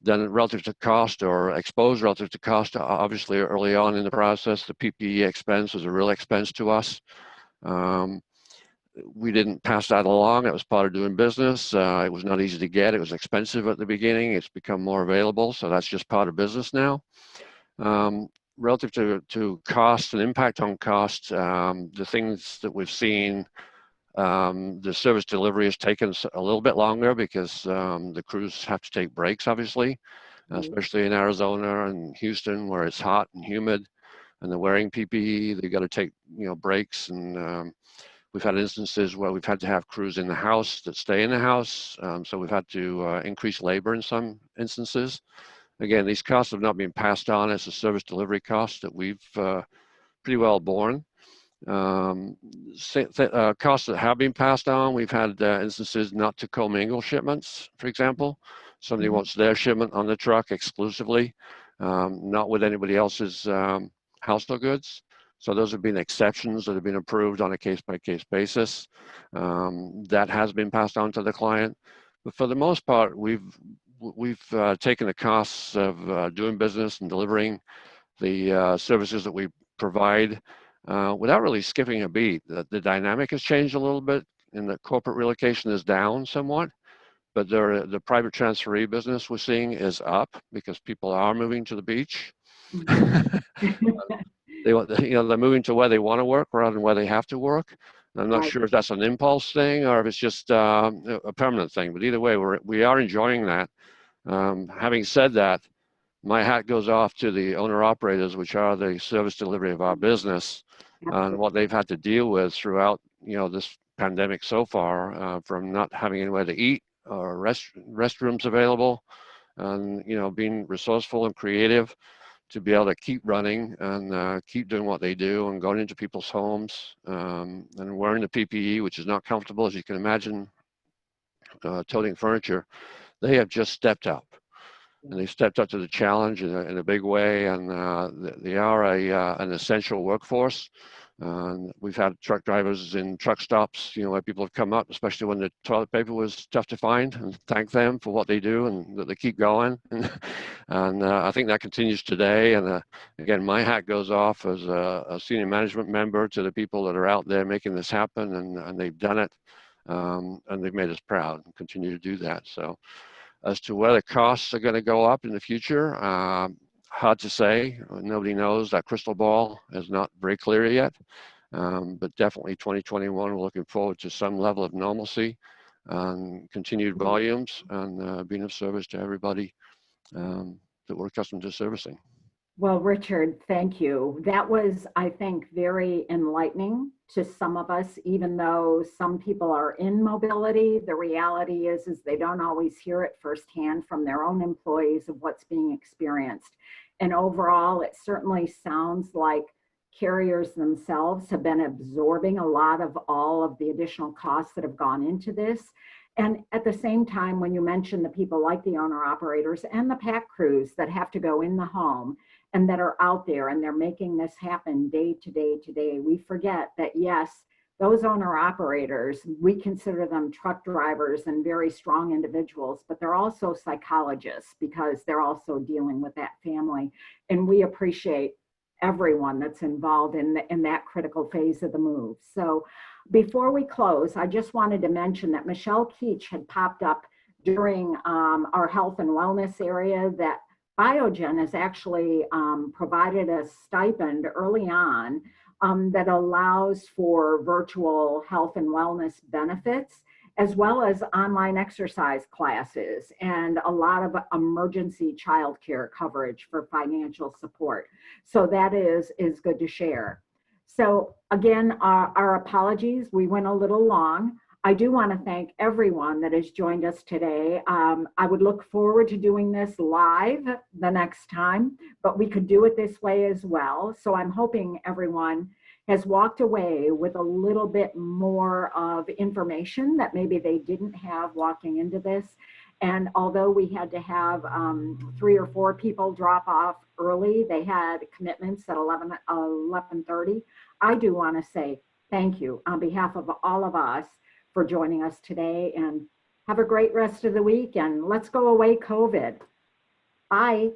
done relative to cost or exposed relative to cost, obviously early on in the process, the PPE expense was a real expense to us. We didn't pass that along. It was part of doing business. It was not easy to get. It was expensive at the beginning. It's become more available. So that's just part of business now. Relative to cost and impact on cost, the things that we've seen, the service delivery has taken a little bit longer because the crews have to take breaks, obviously, especially in Arizona and Houston where it's hot and humid and they're wearing PPE. They've got to take, you know, breaks, and we've had instances where we've had to have crews in the house that stay in the house. So we've had to increase labor in some instances. Again, these costs have not been passed on as a service delivery cost that we've pretty well borne. Costs that have been passed on, we've had instances not to commingle shipments, for example. Somebody wants their shipment on the truck exclusively, not with anybody else's household goods. So those have been exceptions that have been approved on a case-by-case basis. That has been passed on to the client. But for the most part, we've taken the costs of doing business and delivering the services that we provide without really skipping a beat. The dynamic has changed a little bit, and the corporate relocation is down somewhat. But the private transferee business we're seeing is up because people are moving to the beach. They're moving to where they want to work rather than where they have to work. I'm not Right. sure if that's an impulse thing or if it's just a permanent thing, but either way, we are enjoying that. Having said that, my hat goes off to the owner operators, which are the service delivery of our business, and what they've had to deal with throughout, this pandemic so far, from not having anywhere to eat or restrooms available, and being resourceful and creative to be able to keep running and keep doing what they do and going into people's homes, and wearing the PPE, which is not comfortable, as you can imagine, toting furniture. They have just stepped up. And they stepped up to the challenge in a big way, and they are an essential workforce. We've had truck drivers in truck stops, where people have come up, especially when the toilet paper was tough to find, and thank them for what they do and that they keep going. And I think that continues today. And again, my hat goes off as a senior management member to the people that are out there making this happen, and they've done it, and they've made us proud and continue to do that. So, as to whether costs are going to go up in the future, hard to say. Nobody knows. That crystal ball is not very clear yet. But definitely 2021, we're looking forward to some level of normalcy and continued volumes and being of service to everybody that we're accustomed to servicing. Well, Richard, thank you. That was, I think, very enlightening to some of us, even though some people are in mobility. The reality is they don't always hear it firsthand from their own employees of what's being experienced. And overall, it certainly sounds like carriers themselves have been absorbing a lot of all of the additional costs that have gone into this. And at the same time, when you mention the people like the owner operators and the pack crews that have to go in the home and that are out there and they're making this happen day to day to day, we forget that, yes, those owner operators, we consider them truck drivers and very strong individuals, but they're also psychologists because they're also dealing with that family. And we appreciate everyone that's involved in that critical phase of the move. So before we close, I just wanted to mention that Michelle Keech had popped up during our health and wellness area that Biogen has actually provided a stipend early on that allows for virtual health and wellness benefits, as well as online exercise classes and a lot of emergency childcare coverage for financial support. So that is good to share. So again, our apologies, we went a little long. I do want to thank everyone that has joined us today. I would look forward to doing this live the next time, but we could do it this way as well. So I'm hoping everyone has walked away with a little bit more of information that maybe they didn't have walking into this. And although we had to have 3 or 4 people drop off early, they had commitments at 11:30. I do want to say thank you on behalf of all of us for joining us today, and have a great rest of the week, and let's go away COVID. Bye.